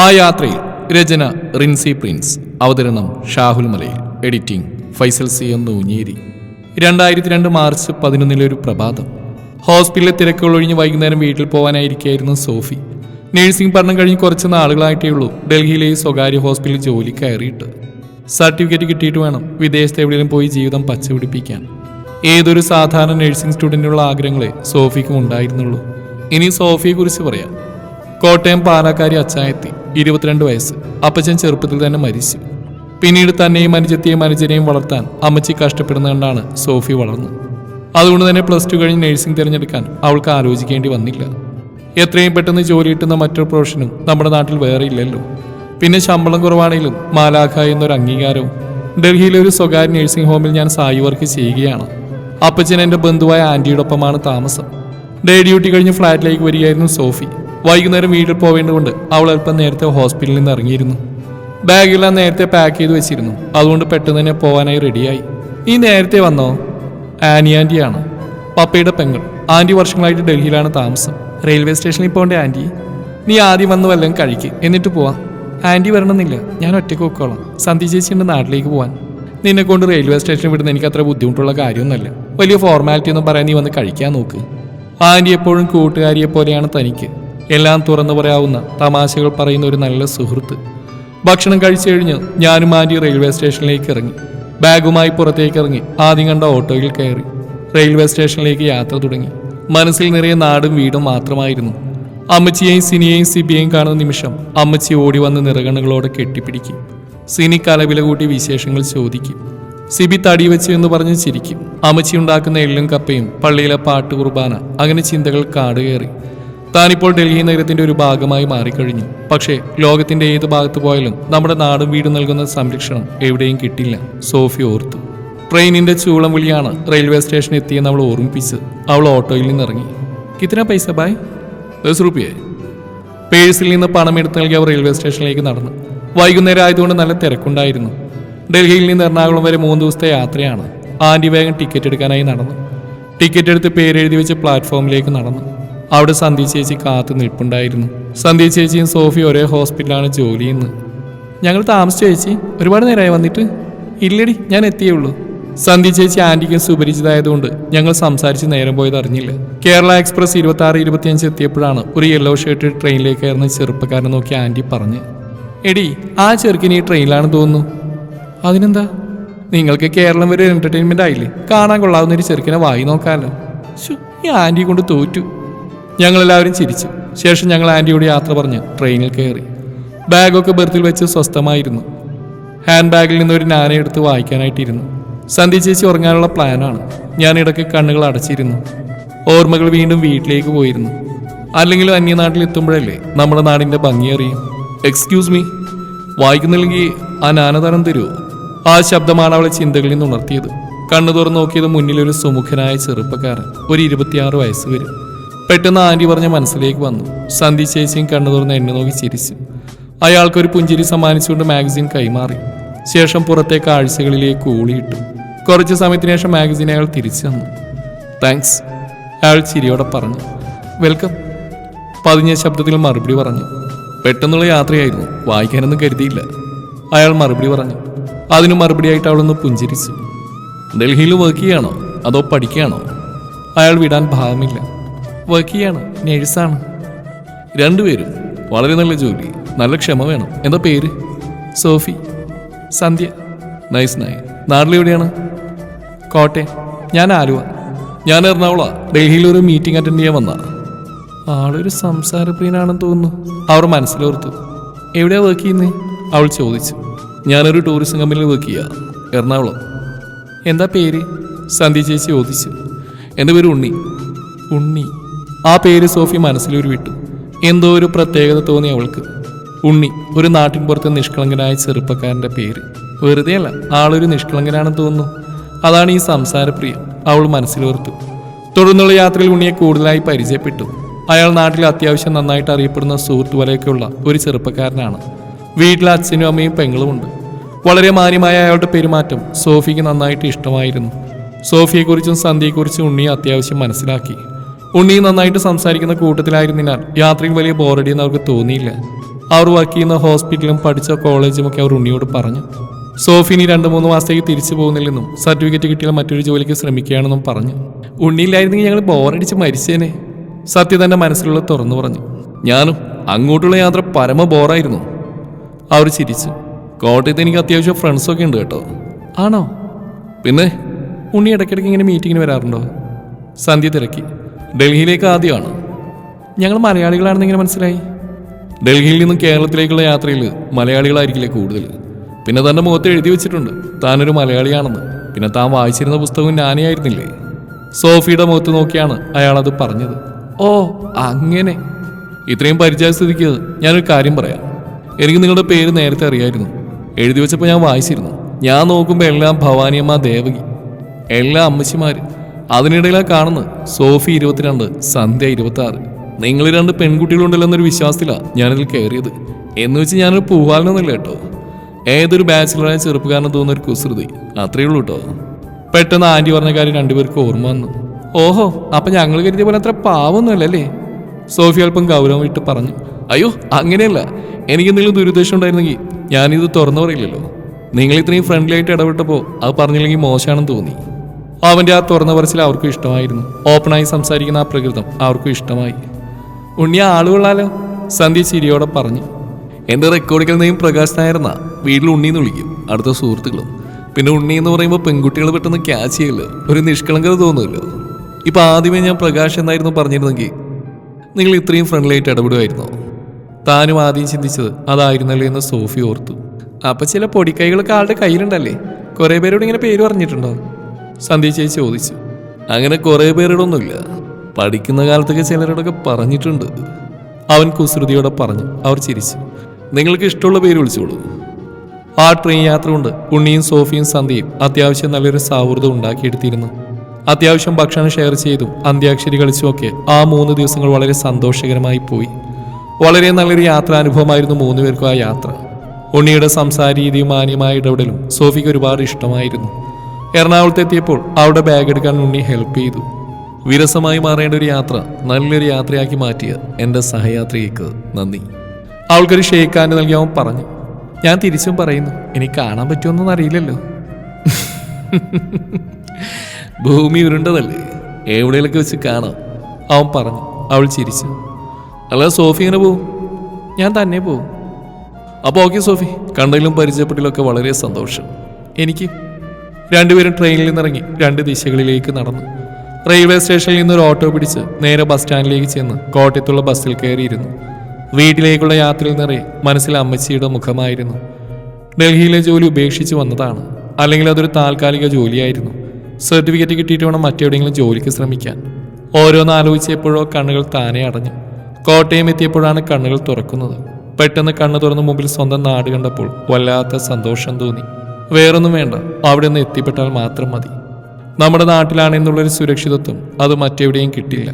ആ യാത്രയിൽ രചന റിൻസി പ്രിൻസ്, അവതരണം ഷാഹുൽ മലയിൽ, എഡിറ്റിംഗ് ഫൈസൽ സി എന്ന് ഊഞ്ഞേരി. 2002 മാർച്ച് 11 ഒരു പ്രഭാതം. ഹോസ്പിറ്റലിലെ തിരക്കുകൾ ഒഴിഞ്ഞ് വൈകുന്നേരം വീട്ടിൽ പോകാനായിരിക്കായിരുന്നു സോഫി. നഴ്സിംഗ് പഠനം കഴിഞ്ഞ് കുറച്ച് നാളുകളായിട്ടേ ഉള്ളൂ ഡൽഹിയിലെ ഈ സ്വകാര്യ ഹോസ്പിറ്റലിൽ ജോലി കയറിയിട്ട്. സർട്ടിഫിക്കറ്റ് കിട്ടിയിട്ട് വേണം വിദേശത്ത് എവിടെയെങ്കിലും പോയി ജീവിതം പച്ചപിടിപ്പിക്കാൻ. ഏതൊരു സാധാരണ നഴ്സിംഗ് സ്റ്റുഡൻറ്റിനുള്ള ആഗ്രഹങ്ങളെ സോഫിക്കും ഉണ്ടായിരുന്നുള്ളൂ. ഇനി സോഫിയെക്കുറിച്ച് പറയാം. കോട്ടയം പാലക്കാരി അച്ചായത്തി, 22 വയസ്സ്. അപ്പച്ചൻ ചെറുപ്പത്തിൽ തന്നെ മരിച്ചു. പിന്നീട് തന്നെയും അനുജത്തെയും അനുജനെയും വളർത്താൻ അമ്മച്ചി കഷ്ടപ്പെടുന്നതുകൊണ്ടാണ് സോഫി വളർന്നു. അതുകൊണ്ട് തന്നെ +2 കഴിഞ്ഞ് നഴ്സിംഗ് തിരഞ്ഞെടുക്കാൻ അവൾക്ക് ആലോചിക്കേണ്ടി വന്നില്ല. എത്രയും പെട്ടെന്ന് ജോലി കിട്ടുന്ന മറ്റൊരു പ്രൊഫഷനും നമ്മുടെ നാട്ടിൽ വേറെ ഇല്ലല്ലോ. പിന്നെ ശമ്പളം കുറവാണെങ്കിലും മാലാഖ എന്നൊരു അംഗീകാരവും. ഡൽഹിയിലെ ഒരു സ്വകാര്യ നഴ്സിംഗ് ഹോമിൽ ഞാൻ സായി വർക്ക് ചെയ്യുകയാണ്. അപ്പച്ചൻ എൻ്റെ ബന്ധുവായ ആൻറ്റിയോടൊപ്പമാണ് താമസം. ഡേ ഡ്യൂട്ടി കഴിഞ്ഞ് ഫ്ലാറ്റിലേക്ക് വരികയായിരുന്നു സോഫി. വൈകുന്നേരം വീട്ടിൽ പോവേണ്ടതുകൊണ്ട് അവൾ അല്പം നേരത്തെ ഹോസ്പിറ്റലിൽ നിന്ന് ഇറങ്ങിയിരുന്നു. ബാഗെല്ലാം നേരത്തെ പാക്ക് ചെയ്ത് വെച്ചിരുന്നു. അതുകൊണ്ട് പെട്ടെന്ന് തന്നെ പോകാനായി റെഡിയായി. നീ നേരത്തെ വന്നോ? ആൻറ്റിയാണ്, പപ്പയുടെ പെങ്ങൾ. ആൻറ്റി വർഷങ്ങളായിട്ട് ഡൽഹിയിലാണ് താമസം. റെയിൽവേ സ്റ്റേഷനിൽ പോകണ്ടേ ആൻറ്റി? നീ ആദ്യം വന്ന് വല്ലതും കഴിക്ക്, എന്നിട്ട് പോവാം. ആൻറ്റി വരണമെന്നില്ല, ഞാൻ ഒറ്റയ്ക്ക് വെക്കോളാം. സന്ധി ചേച്ചിയുണ്ട് നാട്ടിലേക്ക് പോകാൻ. നിന്നെ കൊണ്ട് റെയിൽവേ സ്റ്റേഷനിൽ വിടുന്ന എനിക്ക് അത്ര ബുദ്ധിമുട്ടുള്ള കാര്യമൊന്നുമല്ല. വലിയ ഫോർമാലിറ്റി ഒന്നും പറയാൻ നീ വന്ന് കഴിക്കാൻ നോക്ക്. ആൻറ്റി എപ്പോഴും കൂട്ടുകാരിയെ പോലെയാണ് തനിക്ക്. എല്ലാം തുറന്നു പറയാവുന്ന, തമാശകൾ പറയുന്ന ഒരു നല്ല സുഹൃത്ത്. ഭക്ഷണം കഴിച്ചു കഴിഞ്ഞ് ഞാനും ആൻറ്റി റെയിൽവേ സ്റ്റേഷനിലേക്ക് ഇറങ്ങി. ബാഗുമായി പുറത്തേക്ക് ഇറങ്ങി ആദ്യം കണ്ട ഓട്ടോയിൽ കയറി റെയിൽവേ സ്റ്റേഷനിലേക്ക് യാത്ര തുടങ്ങി. മനസ്സിൽ നിറയെ നാടും വീടും മാത്രമായിരുന്നു. അമ്മച്ചിയെയും സിനിയെയും സിബിയെയും കാണുന്ന നിമിഷം അമ്മച്ചി ഓടി വന്ന് നിറകണ്ണുകളോടെ കെട്ടിപ്പിടിക്കും. സിനി കലവില കൂട്ടി വിശേഷങ്ങൾ ചോദിക്കും. സിബി തടി വെച്ചു എന്ന് പറഞ്ഞ് ചിരിക്കും. അമ്മച്ചി ഉണ്ടാക്കുന്ന എള്ളും കപ്പയും, പള്ളിയിലെ പാട്ട് കുർബാന, അങ്ങനെ ചിന്തകൾ കാടുകയറി. താനിപ്പോൾ ഡൽഹി നഗരത്തിന്റെ ഒരു ഭാഗമായി മാറിക്കഴിഞ്ഞു. പക്ഷേ ലോകത്തിന്റെ ഏത് ഭാഗത്ത് പോയാലും നമ്മുടെ നാടും വീടും നൽകുന്ന സംരക്ഷണം എവിടെയും കിട്ടില്ല, സോഫി ഓർത്തു. ട്രെയിനിന്റെ ചൂളം വിളിയാണ് റെയിൽവേ സ്റ്റേഷനിൽ എത്തിയെന്ന് അവൾ ഓർമ്മിപ്പിച്ച് അവൾ ഓട്ടോയിൽ നിന്നിറങ്ങി. കിത്തന പൈസ ബായ്? 10 രൂപയെ. പേഴ്സിൽ നിന്ന് പണം എടുത്ത് നൽകി അവർ റെയിൽവേ സ്റ്റേഷനിലേക്ക് നടന്നു. വൈകുന്നേരം ആയതുകൊണ്ട് നല്ല തിരക്കുണ്ടായിരുന്നു. ഡൽഹിയിൽ നിന്ന് എറണാകുളം വരെ 3 ദിവസത്തെ യാത്രയാണ്. ആൻറ്റി വേഗം ടിക്കറ്റ് എടുക്കാനായി നടന്നു. ടിക്കറ്റ് എടുത്ത് പേരെഴുതി വെച്ച് പ്ലാറ്റ്ഫോമിലേക്ക് നടന്നു. അവിടെ സന്ധി ചേച്ചി കാത്തു നിൽപ്പുണ്ടായിരുന്നു. സന്ധി ചേച്ചിയും സോഫി ഒരേ ഹോസ്പിറ്റലാണ് ജോലി ചെയ്യുന്നത്. ഞങ്ങൾ താമസിച്ചു ചേച്ചി, ഒരുപാട് നേരമായി വന്നിട്ട്? ഇല്ലടി, ഞാൻ എത്തിയേ ഉള്ളൂ. സന്ധി ചേച്ചി ആൻറ്റിക്കും സുപരിചിതമായതുകൊണ്ട് ഞങ്ങൾ സംസാരിച്ച് നേരം പോയത് അറിഞ്ഞില്ല. കേരള എക്സ്പ്രസ് 26-25 എത്തിയപ്പോഴാണ് ഒരു യെല്ലോ ഷർട്ട് ട്രെയിനിലേക്ക് കയറുന്ന ചെറുപ്പക്കാരനെ നോക്കി ആൻറ്റി പറഞ്ഞു, എടി ആ ചെറുക്കിന് ഈ ട്രെയിനിലാണെന്ന് തോന്നുന്നു. അതിനെന്താ? നിങ്ങൾക്ക് കേരളം വരെ എന്റർടൈൻമെന്റ് ആയില്ലേ? കാണാൻ കൊള്ളാവുന്ന ഒരു ചെറുക്കിനെ വായി നോക്കാമല്ലോ. ഈ ആൻറ്റി കൊണ്ട് തോറ്റു. ഞങ്ങളെല്ലാവരും ചിരിച്ചു. ശേഷം ഞങ്ങൾ ആൻറ്റിയോട് യാത്ര പറഞ്ഞ് ട്രെയിനിൽ കയറി. ബാഗൊക്കെ ബെർത്തിൽ വെച്ച് സ്വസ്ഥമായിരുന്നു. ഹാൻഡ് ബാഗിൽ നിന്ന് ഒരു നാന എടുത്ത് വായിക്കാനായിട്ടിരുന്നു. സന്ധി ചേച്ചി ഉറങ്ങാനുള്ള പ്ലാനാണ്. ഞാൻ ഇടയ്ക്ക് കണ്ണുകൾ അടച്ചിരുന്നു. ഓർമ്മകൾ വീണ്ടും വീട്ടിലേക്ക് പോയിരുന്നു. അല്ലെങ്കിലും അന്യനാട്ടിൽ എത്തുമ്പോഴല്ലേ നമ്മുടെ നാടിന്റെ ഭംഗി അറിയും. എക്സ്ക്യൂസ് മീ, വായിക്കുന്നില്ലെങ്കിൽ ആ നാന തരം തരുമോ? ആ ശബ്ദമാണ് അവളെ ചിന്തകളിൽ നിന്ന് ഉണർത്തിയത്. കണ്ണു തുറന്ന് നോക്കിയത് മുന്നിലൊരു സുമുഖനായ ചെറുപ്പക്കാരൻ, ഒരു 26 വയസ്സ് വരും. പെട്ടെന്ന് ആൻറ്റി പറഞ്ഞ മനസ്സിലേക്ക് വന്നു. സന്ധി ചേച്ചിയും കണ്ണു തുറന്ന് എന്നെ നോക്കി ചിരിച്ചു. അയാൾക്കൊരു പുഞ്ചിരി സമ്മാനിച്ചുകൊണ്ട് മാഗസിൻ കൈമാറി. ശേഷം പുറത്തെ കാഴ്ചകളിലേക്ക് ഊളിയിട്ടു. കുറച്ച് സമയത്തിന് ശേഷം മാഗസിൻ അയാൾ തിരിച്ചു തന്നു. താങ്ക്സ്, അയാൾ ചിരിയോടെ പറഞ്ഞു. വെൽക്കം, പതിഞ്ഞ ശബ്ദത്തിൽ മറുപടി പറഞ്ഞു. പെട്ടെന്നുള്ള യാത്രയായിരുന്നു, വായിക്കാനൊന്നും കരുതിയില്ല, അയാൾ മറുപടി പറഞ്ഞു. അതിന് മറുപടിയായിട്ട് അവളൊന്ന് പുഞ്ചിരിച്ചു. ഡൽഹിയിൽ വർക്ക് ചെയ്യാണോ അതോ പഠിക്കുകയാണോ? അയാൾ വിടാൻ ഭാവമില്ല. വർക്ക് ചെയ്യാണ്, നേഴ്സാണ്. രണ്ടുപേരും വളരെ നല്ല ജോലി, നല്ല ക്ഷമ വേണം. എന്താ പേര്? സോഫി. സന്ധ്യ. നൈസ് നൈ. നാട്ടിലെവിടെയാണ്? കോട്ടയം. ഞാൻ ആലുവ. ഞാൻ എറണാകുളം. ഡൽഹിയിൽ ഒരു മീറ്റിംഗ് അറ്റൻഡ് ചെയ്യാൻ വന്ന. ആളൊരു സംസാരപ്രിയനാണെന്ന് തോന്നുന്നു, അവർ മനസ്സിലോർത്തു. എവിടെയാ വർക്ക് ചെയ്യുന്നത്? അവൾ ചോദിച്ചു. ഞാനൊരു ടൂറിസം കമ്പനിയിൽ വർക്ക് ചെയ്യുക, എറണാകുളം. എന്താ പേര്? സന്ധി ചേച്ചി ചോദിച്ചു. എൻ്റെ പേര് ഉണ്ണി. ഉണ്ണി. ആ പേര് സോഫി മനസ്സിലൊരു വിട്ടു. എന്തോ ഒരു പ്രത്യേകത തോന്നി അവൾക്ക്. ഉണ്ണി, ഒരു നാട്ടിൻ പുറത്തെ നിഷ്കളങ്കനായ ചെറുപ്പക്കാരൻ്റെ പേര്. വെറുതെ അല്ല, ആളൊരു നിഷ്കളങ്കനാണെന്ന് തോന്നുന്നു. അതാണ് ഈ സംസാരപ്രിയം, അവൾ മനസ്സിലോർത്തു. തുടർന്നുള്ള യാത്രയിൽ ഉണ്ണിയെ കൂടുതലായി പരിചയപ്പെട്ടു. അയാൾ നാട്ടിൽ അത്യാവശ്യം നന്നായിട്ട് അറിയപ്പെടുന്ന സുഹൃത്ത് വലയൊക്കെയുള്ള ഒരു ചെറുപ്പക്കാരനാണ്. വീട്ടിൽ അച്ഛനും അമ്മയും പെങ്ങളുമുണ്ട്. വളരെ മാന്യമായ അയാളുടെ പെരുമാറ്റം സോഫിക്ക് നന്നായിട്ട് ഇഷ്ടമായിരുന്നു. സോഫിയെക്കുറിച്ചും സന്ധ്യയെക്കുറിച്ചും ഉണ്ണിയെ അത്യാവശ്യം മനസ്സിലാക്കി. ഉണ്ണി നന്നായിട്ട് സംസാരിക്കുന്ന കൂട്ടത്തിലായിരുന്നതിനാൽ യാത്രയിൽ വലിയ ബോറടിയെന്ന് അവർക്ക് തോന്നിയില്ല. അവർ വർക്ക് ചെയ്യുന്ന ഹോസ്പിറ്റലും പഠിച്ച കോളേജുമൊക്കെ അവർ ഉണ്ണിയോട് പറഞ്ഞു. സോഫി ഇനി 2-3 മാസത്തേക്ക് തിരിച്ചു പോകുന്നില്ലെന്നും സർട്ടിഫിക്കറ്റ് കിട്ടിയാൽ മറ്റൊരു ജോലിക്ക് ശ്രമിക്കുകയാണെന്നും പറഞ്ഞു. ഉണ്ണിയില്ലായിരുന്നെങ്കിൽ ഞങ്ങൾ ബോറടിച്ച് മരിച്ചേനെ. സത്യ തന്റെ മനസ്സിലുള്ള തുറന്നു പറഞ്ഞു. ഞാനും അങ്ങോട്ടുള്ള യാത്ര പരമ ബോറായിരുന്നു. അവർ ചിരിച്ചു. കോട്ടയത്ത് എനിക്ക് അത്യാവശ്യം ഫ്രണ്ട്സൊക്കെ ഉണ്ട് കേട്ടോ. ആണോ? പിന്നെ ഉണ്ണി ഇടയ്ക്കിടയ്ക്ക് ഇങ്ങനെ മീറ്റിങ്ങിന് വരാറുണ്ടോ? സന്ധ്യ തിരക്കി. ഡൽഹിയിലേക്ക് ആദ്യമാണ്. ഞങ്ങൾ മലയാളികളാണെന്നിങ്ങനെ മനസ്സിലായി. ഡൽഹിയിൽ നിന്നും കേരളത്തിലേക്കുള്ള യാത്രയിൽ മലയാളികളായിരിക്കില്ലേ കൂടുതൽ. പിന്നെ തൻ്റെ മുഖത്ത് എഴുതി വെച്ചിട്ടുണ്ട് താനൊരു മലയാളിയാണെന്ന്. പിന്നെ താൻ വായിച്ചിരുന്ന പുസ്തകവും ഞാനേ ആയിരുന്നില്ലേ? സോഫിയുടെ മുഖത്ത് നോക്കിയാണ് അയാളത് പറഞ്ഞത്. ഓ അങ്ങനെ. ഇത്രയും പരിചയസ്ഥിതിക്ക് ഞാനൊരു കാര്യം പറയാം. എനിക്ക് നിങ്ങളുടെ പേര് നേരത്തെ അറിയായിരുന്നു. എഴുതി വെച്ചപ്പോൾ ഞാൻ വായിച്ചിരുന്നു. ഞാൻ നോക്കുമ്പോൾ എല്ലാം ഭവാനിയമ്മ, ദേവകി, എല്ലാ അമ്മച്ചിമാർ. അതിനിടയിലാണ് കാണുന്നത് സോഫി 22, സന്ധ്യ 26. നിങ്ങൾ 2 പെൺകുട്ടികളുണ്ടല്ലോ എന്നൊരു വിശ്വാസത്തിലാണ് ഞാനിതിൽ കയറിയത്. എന്ന് വെച്ച് ഞാനൊരു പൂവാലനൊന്നുമില്ല കേട്ടോ. ഏതൊരു ബാച്ചിലറായ ചെറുപ്പക്കാരന് തോന്നുന്ന ഒരു കുസൃതി, അത്രയേ ഉള്ളൂ കേട്ടോ. പെട്ടെന്ന് ആൻറ്റി പറഞ്ഞ കാര്യം 2 പേർക്ക് ഓർമ്മ വന്നു. ഓഹോ, അപ്പം ഞങ്ങൾ കരുതിയ പോലെ അത്ര പാവൊന്നുമല്ലല്ലേ? സോഫി അല്പം ഗൗരവം ഇട്ട് പറഞ്ഞു. അയ്യോ അങ്ങനെയല്ല. എനിക്ക് എന്തെങ്കിലും ദുരുദ്ദേശം ഉണ്ടായിരുന്നെങ്കിൽ ഞാനിത് തുറന്നു പറയില്ലല്ലോ. നിങ്ങൾ ഇത്രയും ഫ്രണ്ട്ലി ആയിട്ട് ഇടപെട്ടപ്പോൾ അത് പറഞ്ഞില്ലെങ്കിൽ മോശമാണെന്ന് തോന്നി. അവൻ്റെ ആ തുറന്ന പറച്ചിൽ അവർക്കും ഇഷ്ടമായിരുന്നു. ഓപ്പണായി സംസാരിക്കുന്ന ആ പ്രകൃതം അവർക്കും ഇഷ്ടമായി. ഉണ്ണി ആളുകൊള്ളാലോ, സന്ധ്യ ചിരിയോടെ പറഞ്ഞു. എൻ്റെ റെക്കോർഡിക്കൽ നെയ്യും പ്രകാശ് നായർന്നാ. വീട്ടിൽ ഉണ്ണിന്ന് വിളിക്കും, അടുത്ത സുഹൃത്തുക്കളും. പിന്നെ ഉണ്ണി എന്ന് പറയുമ്പോൾ പെൺകുട്ടികൾ പെട്ടെന്ന് ക്യാച്ച് ചെയ്യല്ലോ, ഒരു നിഷ്കളങ്കത തോന്നുമല്ലോ. ഇപ്പം ആദ്യമേ ഞാൻ പ്രകാശ് എന്നായിരുന്നു പറഞ്ഞിരുന്നെങ്കിൽ നിങ്ങൾ ഇത്രയും ഫ്രണ്ട്ലി ആയിട്ട് ഇടപെടുമായിരുന്നോ? താനും ആദ്യം ചിന്തിച്ചത് അതായിരുന്നല്ലേ എന്ന് സോഫി ഓർത്തു. അപ്പം ചില പൊടിക്കൈകളൊക്കെ ആളുടെ കയ്യിലുണ്ടല്ലേ? കുറേ പേരോട് ഇങ്ങനെ പേര് പറഞ്ഞിട്ടുണ്ടോ? സന്ധ്യ ചേച്ചി ചോദിച്ചു. അങ്ങനെ കുറേ പേരോടൊന്നുമില്ല. പഠിക്കുന്ന കാലത്തൊക്കെ ചിലരോടൊക്കെ പറഞ്ഞിട്ടുണ്ട്. അവൻ കുസൃതിയോടെ പറഞ്ഞു. അവർ ചിരിച്ചു. നിങ്ങൾക്ക് ഇഷ്ടമുള്ള പേര് വിളിച്ചോളൂ. ആ ട്രെയിൻ യാത്ര കൊണ്ട് ഉണ്ണിയും സോഫിയും സന്ധ്യയും അത്യാവശ്യം നല്ലൊരു സൗഹൃദം ഉണ്ടാക്കിയെടുത്തിരുന്നു. അത്യാവശ്യം ഭക്ഷണം ഷെയർ ചെയ്തും അന്ത്യാക്ഷരി കളിച്ചുമൊക്കെ ആ 3 ദിവസങ്ങൾ വളരെ സന്തോഷകരമായി പോയി. വളരെ നല്ലൊരു യാത്രാനുഭവമായിരുന്നു 3 പേർക്കും ആ യാത്ര. ഉണ്ണിയുടെ സംസാര രീതിയും മാന്യമായ ഇടപെടലും സോഫിക്ക് ഒരുപാട് ഇഷ്ടമായിരുന്നു. എറണാകുളത്ത് എത്തിയപ്പോൾ അവിടെ ബാഗ് എടുക്കാൻ ഉണ്ണി ഹെൽപ്പ് ചെയ്തു. വിരസമായി മാറേണ്ട ഒരു യാത്ര നല്ലൊരു യാത്രയാക്കി മാറ്റിയ എൻ്റെ സഹയാത്രികയ്ക്ക് നന്ദി. അവൾക്കൊരു ഷേക്ക് ഹാൻഡ് നൽകി അവൻ പറഞ്ഞു. ഞാൻ തിരിച്ചും പറയുന്നു, എനിക്ക് കാണാൻ പറ്റുമെന്നൊന്നും അറിയില്ലല്ലോ. ഭൂമി ഉരുണ്ടതല്ലേ, എവിടെയൊക്കെ വെച്ച് കാണാം, അവൻ പറഞ്ഞു. അവൾ ചിരിച്ചു. അല്ല സോഫി ഇങ്ങനെ പോവും? ഞാൻ തന്നെ പോവും. അപ്പോൾ ഓക്കെ സോഫി, കണ്ടതിലും പരിചയപ്പെട്ടിലൊക്കെ വളരെ സന്തോഷം. എനിക്ക്. 2 പേരും ട്രെയിനിൽ നിന്നിറങ്ങി 2 ദിശകളിലേക്ക് നടന്നു. റെയിൽവേ സ്റ്റേഷനിൽ നിന്നൊരു ഓട്ടോ പിടിച്ച് നേരെ ബസ് സ്റ്റാൻഡിലേക്ക് ചെന്ന് കോട്ടയത്തുള്ള ബസ്സിൽ കയറിയിരുന്നു. വീട്ടിലേക്കുള്ള യാത്രയിൽ നിറയെ മനസ്സിൽ അമ്മച്ചിയുടെ മുഖമായിരുന്നു. ഡൽഹിയിലെ ജോലി ഉപേക്ഷിച്ച് വന്നതാണ്, അല്ലെങ്കിൽ അതൊരു താൽക്കാലിക ജോലിയായിരുന്നു. സർട്ടിഫിക്കറ്റ് കിട്ടിയിട്ട് വേണം മറ്റെവിടെയെങ്കിലും ജോലിക്ക് ശ്രമിക്കാൻ. ഓരോന്ന് ആലോചിച്ചപ്പോഴോ കണ്ണുകൾ താനെ അടഞ്ഞു. കോട്ടയം എത്തിയപ്പോഴാണ് കണ്ണുകൾ തുറക്കുന്നത്. പെട്ടെന്ന് കണ്ണു തുറന്ന് മുമ്പിൽ സ്വന്തം നാട് കണ്ടപ്പോൾ വല്ലാത്ത സന്തോഷം തോന്നി. വേറൊന്നും വേണ്ട, അവിടെ നിന്ന് എത്തിപ്പെട്ടാൽ മാത്രം മതി. നമ്മുടെ നാട്ടിലാണെന്നുള്ളൊരു സുരക്ഷിതത്വം അത് മറ്റെവിടെയും കിട്ടില്ല.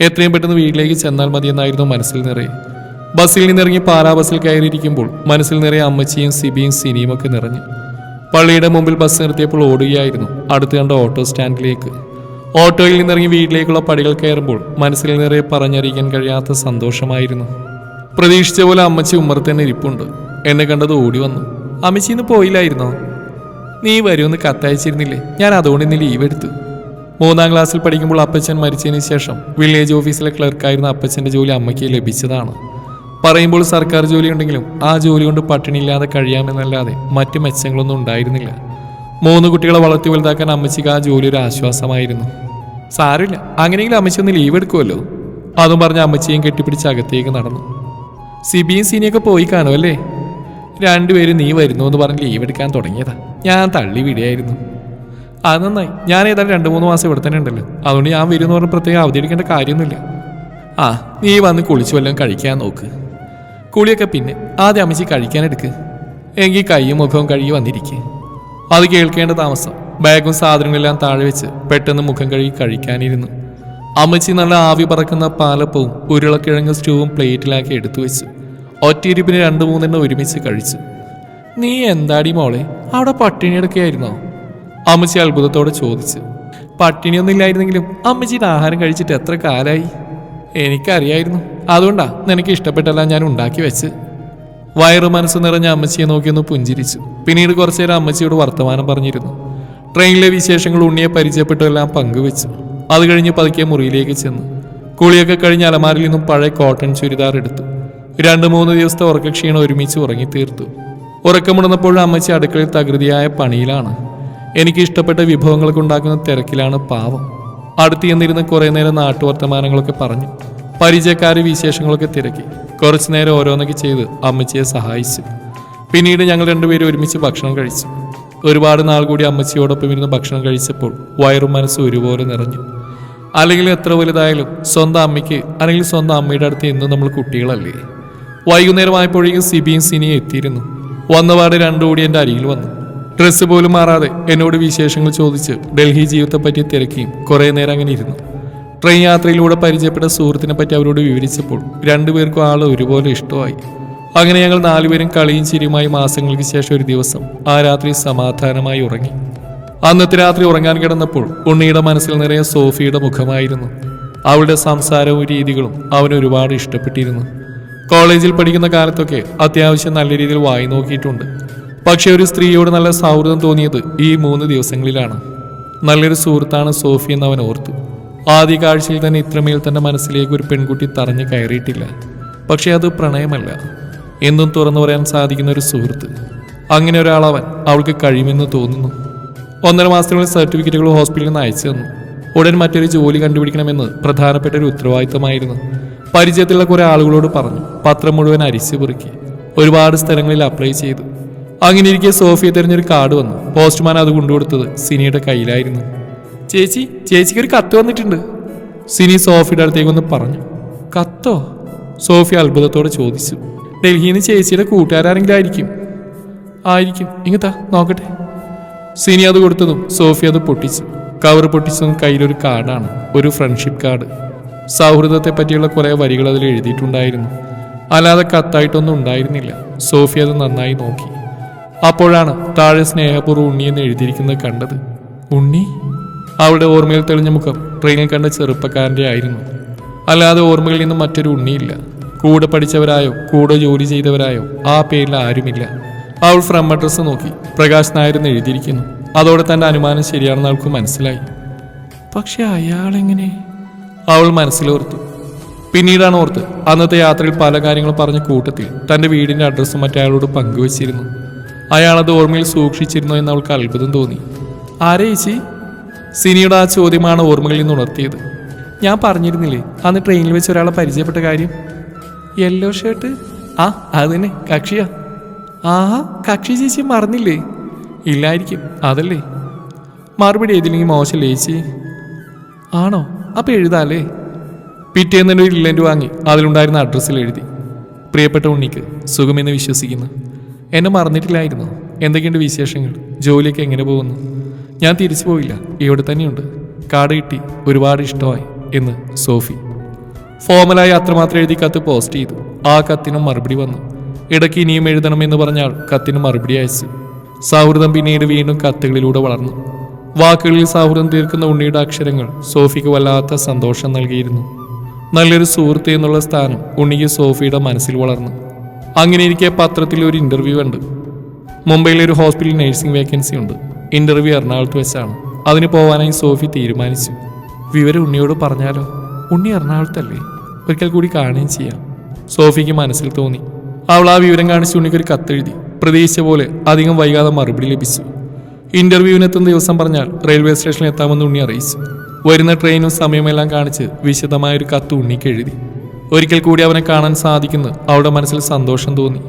എത്രയും പെട്ടെന്ന് വീട്ടിലേക്ക് ചെന്നാൽ മതിയെന്നായിരുന്നു മനസ്സിൽ നിറയെ. ബസ്സിൽ നിന്നിറങ്ങി പാലാ ബസ്സിൽ കയറിയിരിക്കുമ്പോൾ മനസ്സിൽ നിറയെ അമ്മച്ചിയും സിബിയും സിനിയും ഒക്കെ നിറഞ്ഞു. പള്ളിയുടെ മുമ്പിൽ ബസ് നിർത്തിയപ്പോൾ ഓടുകയായിരുന്നു അടുത്ത് കണ്ട ഓട്ടോ സ്റ്റാൻഡിലേക്ക്. ഓട്ടോയിൽ നിന്നിറങ്ങി വീട്ടിലേക്കുള്ള പടികൾ കയറുമ്പോൾ മനസ്സിൽ നിറയെ പറഞ്ഞറിയിക്കാൻ കഴിയാത്ത സന്തോഷമായിരുന്നു. പ്രതീക്ഷിച്ച പോലെ അമ്മച്ചി ഉമ്മറത്ത് തന്നെ ഇരിപ്പുണ്ട്. എന്നെ കണ്ടത് ഓടി വന്നു. അമ്മച്ചി ഇന്ന് പോയില്ലായിരുന്നോ? നീ വരുമെന്ന് കത്തയച്ചിരുന്നില്ലേ? ഞാൻ അതുകൊണ്ട് ഇന്ന് ലീവ് എടുത്തു. 3ാം ക്ലാസ്സിൽ പഠിക്കുമ്പോൾ അപ്പച്ചൻ മരിച്ചതിന് ശേഷം വില്ലേജ് ഓഫീസിലെ ക്ലർക്കായിരുന്ന അപ്പച്ചൻ്റെ ജോലി അമ്മയ്ക്ക് ലഭിച്ചതാണ്. പറയുമ്പോൾ സർക്കാർ ജോലി ഉണ്ടെങ്കിലും ആ ജോലി കൊണ്ട് പട്ടിണിയില്ലാതെ കഴിയാമെന്നല്ലാതെ മറ്റു മെച്ചങ്ങളൊന്നും ഉണ്ടായിരുന്നില്ല. 3 കുട്ടികളെ വളർത്തി വലുതാക്കാൻ അമ്മച്ചിക്ക് ആ ജോലി ഒരു ആശ്വാസമായിരുന്നു. സാരമില്ല, അങ്ങനെയെങ്കിലും അമ്മച്ചി ഒന്ന് ലീവ് എടുക്കുമല്ലോ. അതും പറഞ്ഞ് അമ്മച്ചിയും കെട്ടിപ്പിടിച്ച് അകത്തേക്ക് നടന്നു. സിബിയും സീനിയൊക്കെ പോയി കാണുമല്ലേ? 2 പേരും നീ വരുന്നു എന്ന് പറഞ്ഞ് ലീവ് എടുക്കാൻ തുടങ്ങിയതാ. ഞാൻ തള്ളി വിടിയായിരുന്നു. അത് നന്നായി. ഞാൻ ഏതായാലും 2-3 മാസം ഇവിടെ തന്നെ ഉണ്ടല്ലോ. അതുകൊണ്ട് ഞാൻ വരുമെന്ന് പറഞ്ഞ് പ്രത്യേകം അവധി എടുക്കേണ്ട കാര്യമൊന്നുമില്ല. ആ, നീ വന്ന് കുളിച്ചു വല്ലതും കഴിക്കാൻ നോക്ക്. കുളിയൊക്കെ പിന്നെ, ആദ്യം അമ്മച്ചി കഴിക്കാനെടുക്ക്. എങ്കിൽ കൈയും മുഖവും കഴുകി വന്നിരിക്കുക. അത് കേൾക്കേണ്ട താമസം. ബാഗും സാധനങ്ങളെല്ലാം താഴെ വെച്ച് പെട്ടെന്ന് മുഖം കഴുകി കഴിക്കാനിരുന്നു. അമ്മച്ചി നല്ല ആവി പറക്കുന്ന പാലപ്പവും ഉരുളക്കിഴങ്ങ് സ്റ്റൂവും പ്ലേറ്റിലാക്കി എടുത്തു വെച്ചു. ഒറ്റയിരിപ്പിന് 2-3 എണ്ണം ഒരുമിച്ച് കഴിച്ചു. നീ എന്താടി മോളെ, അവിടെ പട്ടിണി എടുക്കുകയായിരുന്നോ? അമ്മച്ചി അത്ഭുതത്തോടെ ചോദിച്ചു. പട്ടിണിയൊന്നും ഇല്ലായിരുന്നെങ്കിലും അമ്മച്ചിയുടെ ആഹാരം കഴിച്ചിട്ട് എത്ര കാലമായി? എനിക്കറിയായിരുന്നു, അതുകൊണ്ടാ നിനക്ക് ഇഷ്ടപ്പെട്ടെല്ലാം ഞാൻ ഉണ്ടാക്കി വെച്ച്. വയറ് മനസ്സ് നിറഞ്ഞ അമ്മച്ചിയെ നോക്കിയൊന്ന് പുഞ്ചിരിച്ചു. പിന്നീട് കുറച്ചേരം അമ്മച്ചിയോട് വർത്തമാനം പറഞ്ഞിരുന്നു. ട്രെയിനിലെ വിശേഷങ്ങൾ ഉണ്ണിയെ പരിചയപ്പെട്ടെല്ലാം പങ്കുവെച്ചു. അത് കഴിഞ്ഞ് പതുക്കെ മുറിയിലേക്ക് ചെന്നു. കുളിയൊക്കെ കഴിഞ്ഞ് അലമാരിൽ നിന്നും പഴയ കോട്ടൺ ചുരിദാർ എടുത്തു. 2-3 ദിവസത്തെ ഉറക്കക്ഷീണം ഒരുമിച്ച് ഉറങ്ങിത്തീർത്തു. ഉറക്കമുണർന്നപ്പോഴും അമ്മച്ചി അടുക്കളയിൽ തകൃതിയായ പണിയിലാണ്. എനിക്ക് ഇഷ്ടപ്പെട്ട വിഭവങ്ങളൊക്കെ ഉണ്ടാക്കുന്ന തിരക്കിലാണ് പാവം. അടുത്ത് ചെന്നിരുന്ന് കുറേ നേരം നാട്ടുവർത്തമാനങ്ങളൊക്കെ പറഞ്ഞു. പരിചയക്കാര് വിശേഷങ്ങളൊക്കെ തിരക്കി. കുറച്ചു നേരം ഓരോന്നൊക്കെ ചെയ്ത് അമ്മച്ചിയെ സഹായിച്ചു. പിന്നീട് ഞങ്ങൾ രണ്ടുപേരും ഒരുമിച്ച് ഭക്ഷണം കഴിച്ചു. ഒരുപാട് നാൾ കൂടി അമ്മച്ചിയോടൊപ്പം ഇരുന്ന് ഭക്ഷണം കഴിച്ചപ്പോൾ വയറും മനസ്സും ഒരുപോലെ നിറഞ്ഞു. അല്ലെങ്കിൽ എത്ര വലുതായാലും സ്വന്തം അമ്മയ്ക്ക് അല്ലെങ്കിൽ സ്വന്തം അമ്മയുടെ അടുത്ത് എന്നും നമ്മൾ കുട്ടികളല്ലേ. വൈകുന്നേരമായപ്പോഴേക്കും സിബിയും സിനിയും എത്തിയിരുന്നു. വന്നപാട് രണ്ടുകൂടി എൻ്റെ അരികിൽ വന്നു. ഡ്രസ്സ് പോലും മാറാതെ എന്നോട് വിശേഷങ്ങൾ ചോദിച്ച് ഡൽഹി ജീവിതത്തെ പറ്റി തിരക്കിയും കുറേ നേരം അങ്ങനെ ഇരുന്നു. ട്രെയിൻ യാത്രയിലൂടെ പരിചയപ്പെട്ട സുഹൃത്തിനെ പറ്റി അവരോട് വിവരിച്ചപ്പോൾ രണ്ടുപേർക്കും ആൾ ഒരുപോലെ ഇഷ്ടമായി. അങ്ങനെ ഞങ്ങൾ 4 പേരും കളിയും ചിരിയുമായി മാസങ്ങൾക്ക് ശേഷം ഒരു ദിവസം ആ രാത്രി സമാധാനമായി ഉറങ്ങി. അന്നത്തെ രാത്രി ഉറങ്ങാൻ കിടന്നപ്പോൾ ഉണ്ണിയുടെ മനസ്സിൽ നിറയെ സോഫിയുടെ മുഖമായിരുന്നു. അവളുടെ സംസാരവും രീതികളും അവന് ഒരുപാട് ഇഷ്ടപ്പെട്ടിരുന്നു. കോളേജിൽ പഠിക്കുന്ന കാലത്തൊക്കെ അത്യാവശ്യം നല്ല രീതിയിൽ വായി നോക്കിയിട്ടുണ്ട്. പക്ഷെ ഒരു സ്ത്രീയോട് നല്ല സൗഹൃദം തോന്നിയത് ഈ 3 ദിവസങ്ങളിലാണ്. നല്ലൊരു സുഹൃത്താണ് സോഫി എന്ന് അവൻ ഓർത്തു. ആദ്യ കാഴ്ചയിൽ തന്നെ ഇത്രമേൽ തന്റെ മനസ്സിലേക്ക് ഒരു പെൺകുട്ടി തറഞ്ഞു കയറിയിട്ടില്ല. പക്ഷെ അത് പ്രണയമല്ല, എന്നും തുറന്നു പറയാൻ സാധിക്കുന്ന ഒരു സുഹൃത്ത്. അങ്ങനെ ഒരാളവൻ അവൾക്ക് കഴിയുമെന്ന് തോന്നുന്നു. 1.5 മാസത്തിനുള്ളിൽ സർട്ടിഫിക്കറ്റുകൾ ഹോസ്പിറ്റലിൽ നിന്ന് അയച്ചു തന്നു. ഉടൻ മറ്റൊരു ജോലി കണ്ടുപിടിക്കണമെന്ന് പ്രധാനപ്പെട്ട ഒരു ഉത്തരവാദിത്തമായിരുന്നു. പരിചയത്തിലുള്ള കുറെ ആളുകളോട് പറഞ്ഞു. പത്രം മുഴുവൻ അരിച്ചു പെറുക്കി. ഒരുപാട് സ്ഥലങ്ങളിൽ അപ്ലൈ ചെയ്തു. അങ്ങനെ ഇരിക്കെ സോഫിയെ തിരഞ്ഞൊരു കാർഡ് വന്നു. പോസ്റ്റ്മാൻ അത് കൊണ്ടുകൊടുത്തത് സിനിയുടെ കയ്യിലായിരുന്നു. ചേച്ചിക്ക് ഒരു കത്ത് വന്നിട്ടുണ്ട്. സിനി സോഫിയുടെ അടുത്തേക്കൊന്ന് പറഞ്ഞു. കത്തോ? സോഫി അത്ഭുതത്തോടെ ചോദിച്ചു. ഡൽഹിയിൽ നിന്ന് ചേച്ചിയുടെ കൂട്ടുകാരെങ്കിലും ആയിരിക്കും. ഇങ്ങത്താ നോക്കട്ടെ. സിനി അത് കൊടുത്തതും സോഫി അത് പൊട്ടിച്ചു. കവർ പൊട്ടിച്ചതും കയ്യിലൊരു കാർഡാണ്. ഒരു ഫ്രണ്ട്ഷിപ്പ് കാർഡ്. സൗഹൃദത്തെ പറ്റിയുള്ള കുറെ വരികൾ അതിൽ എഴുതിയിട്ടുണ്ടായിരുന്നു. അല്ലാതെ കത്തായിട്ടൊന്നും ഉണ്ടായിരുന്നില്ല. സോഫി അത് നന്നായി നോക്കി. അപ്പോഴാണ് താഴെ സ്നേഹപൂർവ്വം ഉണ്ണി എന്ന് എഴുതിയിരിക്കുന്നത് കണ്ടത്. ഉണ്ണി? അവളുടെ ഓർമ്മയിൽ തെളിഞ്ഞ മുഖം ട്രെയിനിൽ കണ്ട ചെറുപ്പക്കാരൻ്റെ ആയിരുന്നു. അല്ലാതെ ഓർമ്മകളിൽ നിന്നും മറ്റൊരു ഉണ്ണിയില്ല. കൂടെ പഠിച്ചവരായോ കൂടെ ജോലി ചെയ്തവരായോ ആ പേരിൽ ആരുമില്ല. അവൾ ഫ്രം അഡ്രസ് നോക്കി. പ്രകാശ് നായർ എന്ന് എഴുതിയിരിക്കുന്നു. അതോടെ തന്റെ അനുമാനം ശരിയാണെന്ന് അവൾക്ക് മനസ്സിലായി. പക്ഷെ അയാളെങ്ങനെ? അവൾ മനസ്സിലോർത്തു. പിന്നീടാണ് ഓർത്ത് അന്നത്തെ യാത്രയിൽ പല കാര്യങ്ങളും പറഞ്ഞ കൂട്ടത്തിൽ തന്റെ വീടിന്റെ അഡ്രസ്സും മറ്റയാളോട് പങ്കുവച്ചിരുന്നു. അയാളത് ഓർമ്മയിൽ സൂക്ഷിച്ചിരുന്നോ എന്ന് അവൾക്ക് അത്ഭുതം തോന്നി. ആരേ ചേച്ചി? സിനിയുടെ ആ ചോദ്യമാണ് ഓർമ്മകളിൽ നിന്ന് ഉണർത്തിയത്. ഞാൻ പറഞ്ഞിരുന്നില്ലേ അന്ന് ട്രെയിനിൽ വെച്ച് ഒരാളെ പരിചയപ്പെട്ട കാര്യം? Yellow shirt? ആ അത് തന്നെ, കക്ഷിയാ. ആഹാ, കക്ഷി ചേച്ചി മറന്നില്ലേ? ഇല്ലായിരിക്കും, അതല്ലേ. മറുപടി എഴുതില്ലെങ്കിൽ മോശമല്ലേ ചേച്ചി? ആണോ? അപ്പം എഴുതാല്ലേ? പിറ്റേന്ന് ഒരു ഇല്ലൻ്റ് വാങ്ങി അതിലുണ്ടായിരുന്ന അഡ്രസ്സിൽ എഴുതി. പ്രിയപ്പെട്ട ഉണ്ണിക്ക് സുഖമെന്ന് വിശ്വസിക്കുന്നു. എന്നെ മറന്നിട്ടില്ലായിരുന്നു. എന്തൊക്കെയുണ്ട് വിശേഷങ്ങൾ? ജോലിയൊക്കെ എങ്ങനെ പോകുന്നു? ഞാൻ തിരിച്ചു പോയില്ല, ഇവിടെ തന്നെയുണ്ട്. കാർഡ് കിട്ടി, ഒരുപാട് ഇഷ്ടമായി എന്ന് സോഫി. ഫോമലായി അത്രമാത്രം എഴുതി കത്ത് പോസ്റ്റ് ചെയ്തു. ആ കത്തിനും മറുപടി വന്നു. ഇടയ്ക്ക് ഇനിയും എഴുതണമെന്ന് പറഞ്ഞാൽ കത്തിന് മറുപടി അയച്ചു. സൗഹൃദം പിന്നീട് വീണ്ടും കത്തുകളിലൂടെ വളർന്നു. വാക്കുകളിൽ സൗഹൃദം തീർക്കുന്ന ഉണ്ണിയുടെ അക്ഷരങ്ങൾ സോഫിക്ക് വല്ലാത്ത സന്തോഷം നൽകിയിരുന്നു. നല്ലൊരു സുഹൃത്ത് എന്നുള്ള സ്ഥാനം ഉണ്ണിക്ക് സോഫിയുടെ മനസ്സിൽ വളർന്നു. അങ്ങനെ ഇരിക്കെ പത്രത്തിൽ ഒരു ഇന്റർവ്യൂ ഉണ്ട്. മുംബൈയിലെ ഒരു ഹോസ്പിറ്റലിൽ നഴ്സിംഗ് വേക്കൻസി ഉണ്ട്. ഇന്റർവ്യൂ എറണാകുളത്ത് വെച്ചാണ്. അതിന് പോകാനായി സോഫി തീരുമാനിച്ചു. വിവരം ഉണ്ണിയോട് പറഞ്ഞാലോ? ഉണ്ണി എറണാകുളത്തല്ലേ, ഒരിക്കൽ കൂടി കാണുകയും ചെയ്യാം. സോഫിക്ക് മനസ്സിൽ തോന്നി. അവൾ ആ വിവരം കാണിച്ച് ഉണ്ണിക്കൊരു കത്തെഴുതി. പ്രതീക്ഷിച്ച പോലെ അധികം വൈകാതെ മറുപടി ലഭിച്ചു. ഇന്റർവ്യൂവിനെത്തുന്ന ദിവസം പറഞ്ഞാൽ റെയിൽവേ സ്റ്റേഷനിൽ എത്താമെന്ന് ഉണ്ണി അറിയിച്ചു. വരുന്ന ട്രെയിനും സമയമെല്ലാം കാണിച്ച് വിശദമായൊരു കത്ത് ഉണ്ണിക്ക് എഴുതി. ഒരിക്കൽ കൂടി അവനെ കാണാൻ സാധിക്കുന്ന അവളുടെ മനസ്സിൽ സന്തോഷം തോന്നി.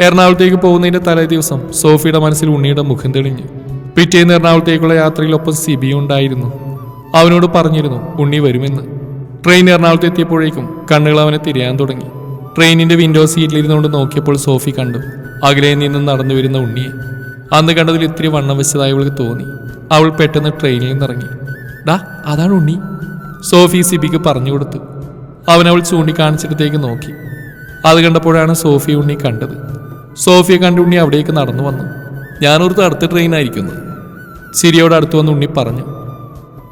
എറണാകുളത്തേക്ക് പോകുന്നതിന്റെ തലേ ദിവസം സോഫിയുടെ മനസ്സിൽ ഉണ്ണിയുടെ മുഖം തെളിഞ്ഞു. പിറ്റേന്ന് എറണാകുളത്തേക്കുള്ള യാത്രയിലൊപ്പം സിബിയും ഉണ്ടായിരുന്നു. അവനോട് പറഞ്ഞിരുന്നു ഉണ്ണി വരുമെന്ന്. ട്രെയിൻ എറണാകുളത്ത് എത്തിയപ്പോഴേക്കും കണ്ണുകൾ അവനെ തിരയാൻ തുടങ്ങി. ട്രെയിനിന്റെ വിൻഡോ സീറ്റിലിരുന്നുകൊണ്ട് നോക്കിയപ്പോൾ സോഫി കണ്ടു അകലെ നിന്നും നടന്നു വരുന്ന ഉണ്ണിയെ. അന്ന് കണ്ടതിൽ ഇത്തിരി വണ്ണം വെച്ചതായി അവൾക്ക് തോന്നി. അവൾ പെട്ടെന്ന് ട്രെയിനിൽ നിന്നിറങ്ങി. ഡാ, അതാണ് ഉണ്ണി, സോഫി സിബിക്ക് പറഞ്ഞു കൊടുത്തു. അവൾ ചൂണ്ടിക്കാണിച്ചിടത്തേക്ക് നോക്കി. അത് കണ്ടപ്പോഴാണ് സോഫി ഉണ്ണി കണ്ടത്. സോഫിയെ കണ്ട് ഉണ്ണി അവിടേക്ക് നടന്നു വന്നു. ഞാനോർത്ത് അടുത്ത ട്രെയിൻ ആയിരിക്കുന്നു. സിരിയോട് അടുത്ത് വന്ന് ഉണ്ണി പറഞ്ഞു.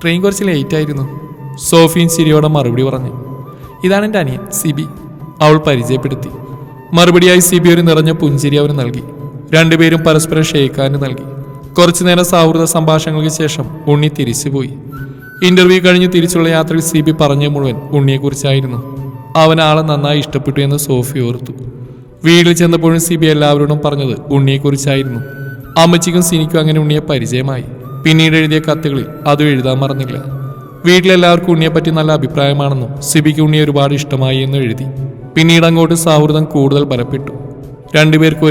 ട്രെയിൻ കുറച്ച് ലേറ്റ് ആയിരുന്നു. സോഫിയും സിരിയോടെ മറുപടി പറഞ്ഞു. ഇതാണ് എൻ്റെ അനിയൻ സിബി, അവൾ പരിചയപ്പെടുത്തി. മറുപടിയായി സിബി ഒരു നിറഞ്ഞ പുഞ്ചിരി അവന് നൽകി. രണ്ടുപേരും പരസ്പരം ഷേക്കാന് നൽകി. കുറച്ചുനേരം സൗഹൃദ സംഭാഷണങ്ങൾക്ക് ശേഷം ഉണ്ണി തിരിച്ചുപോയി. ഇന്റർവ്യൂ കഴിഞ്ഞ് തിരിച്ചുള്ള യാത്രയിൽ സിബി പറഞ്ഞ മുഴുവൻ ഉണ്ണിയെക്കുറിച്ചായിരുന്നു. അവൻ ആളെ നന്നായി ഇഷ്ടപ്പെട്ടു എന്ന് സോഫി ഓർത്തു. വീട്ടിൽ ചെന്നപ്പോഴും സിബി എല്ലാവരോടും പറഞ്ഞത് ഉണ്ണിയെക്കുറിച്ചായിരുന്നു. അമ്മച്ചിക്കും സിനിക്കും അങ്ങനെ ഉണ്ണിയെ പരിചയമായി. പിന്നീട് എഴുതിയ കത്തുകളിൽ അതും എഴുതാൻ മറന്നില്ല. വീട്ടിലെല്ലാവർക്കും ഉണ്ണിയെപ്പറ്റി നല്ല അഭിപ്രായമാണെന്നും സിബിക്ക് ഉണ്ണിയെ ഒരുപാട് ഇഷ്ടമായി എന്നും എഴുതി. പിന്നീട് അങ്ങോട്ട് സൗഹൃദം കൂടുതൽ ബലപ്പെട്ടു. രണ്ടുപേർക്കും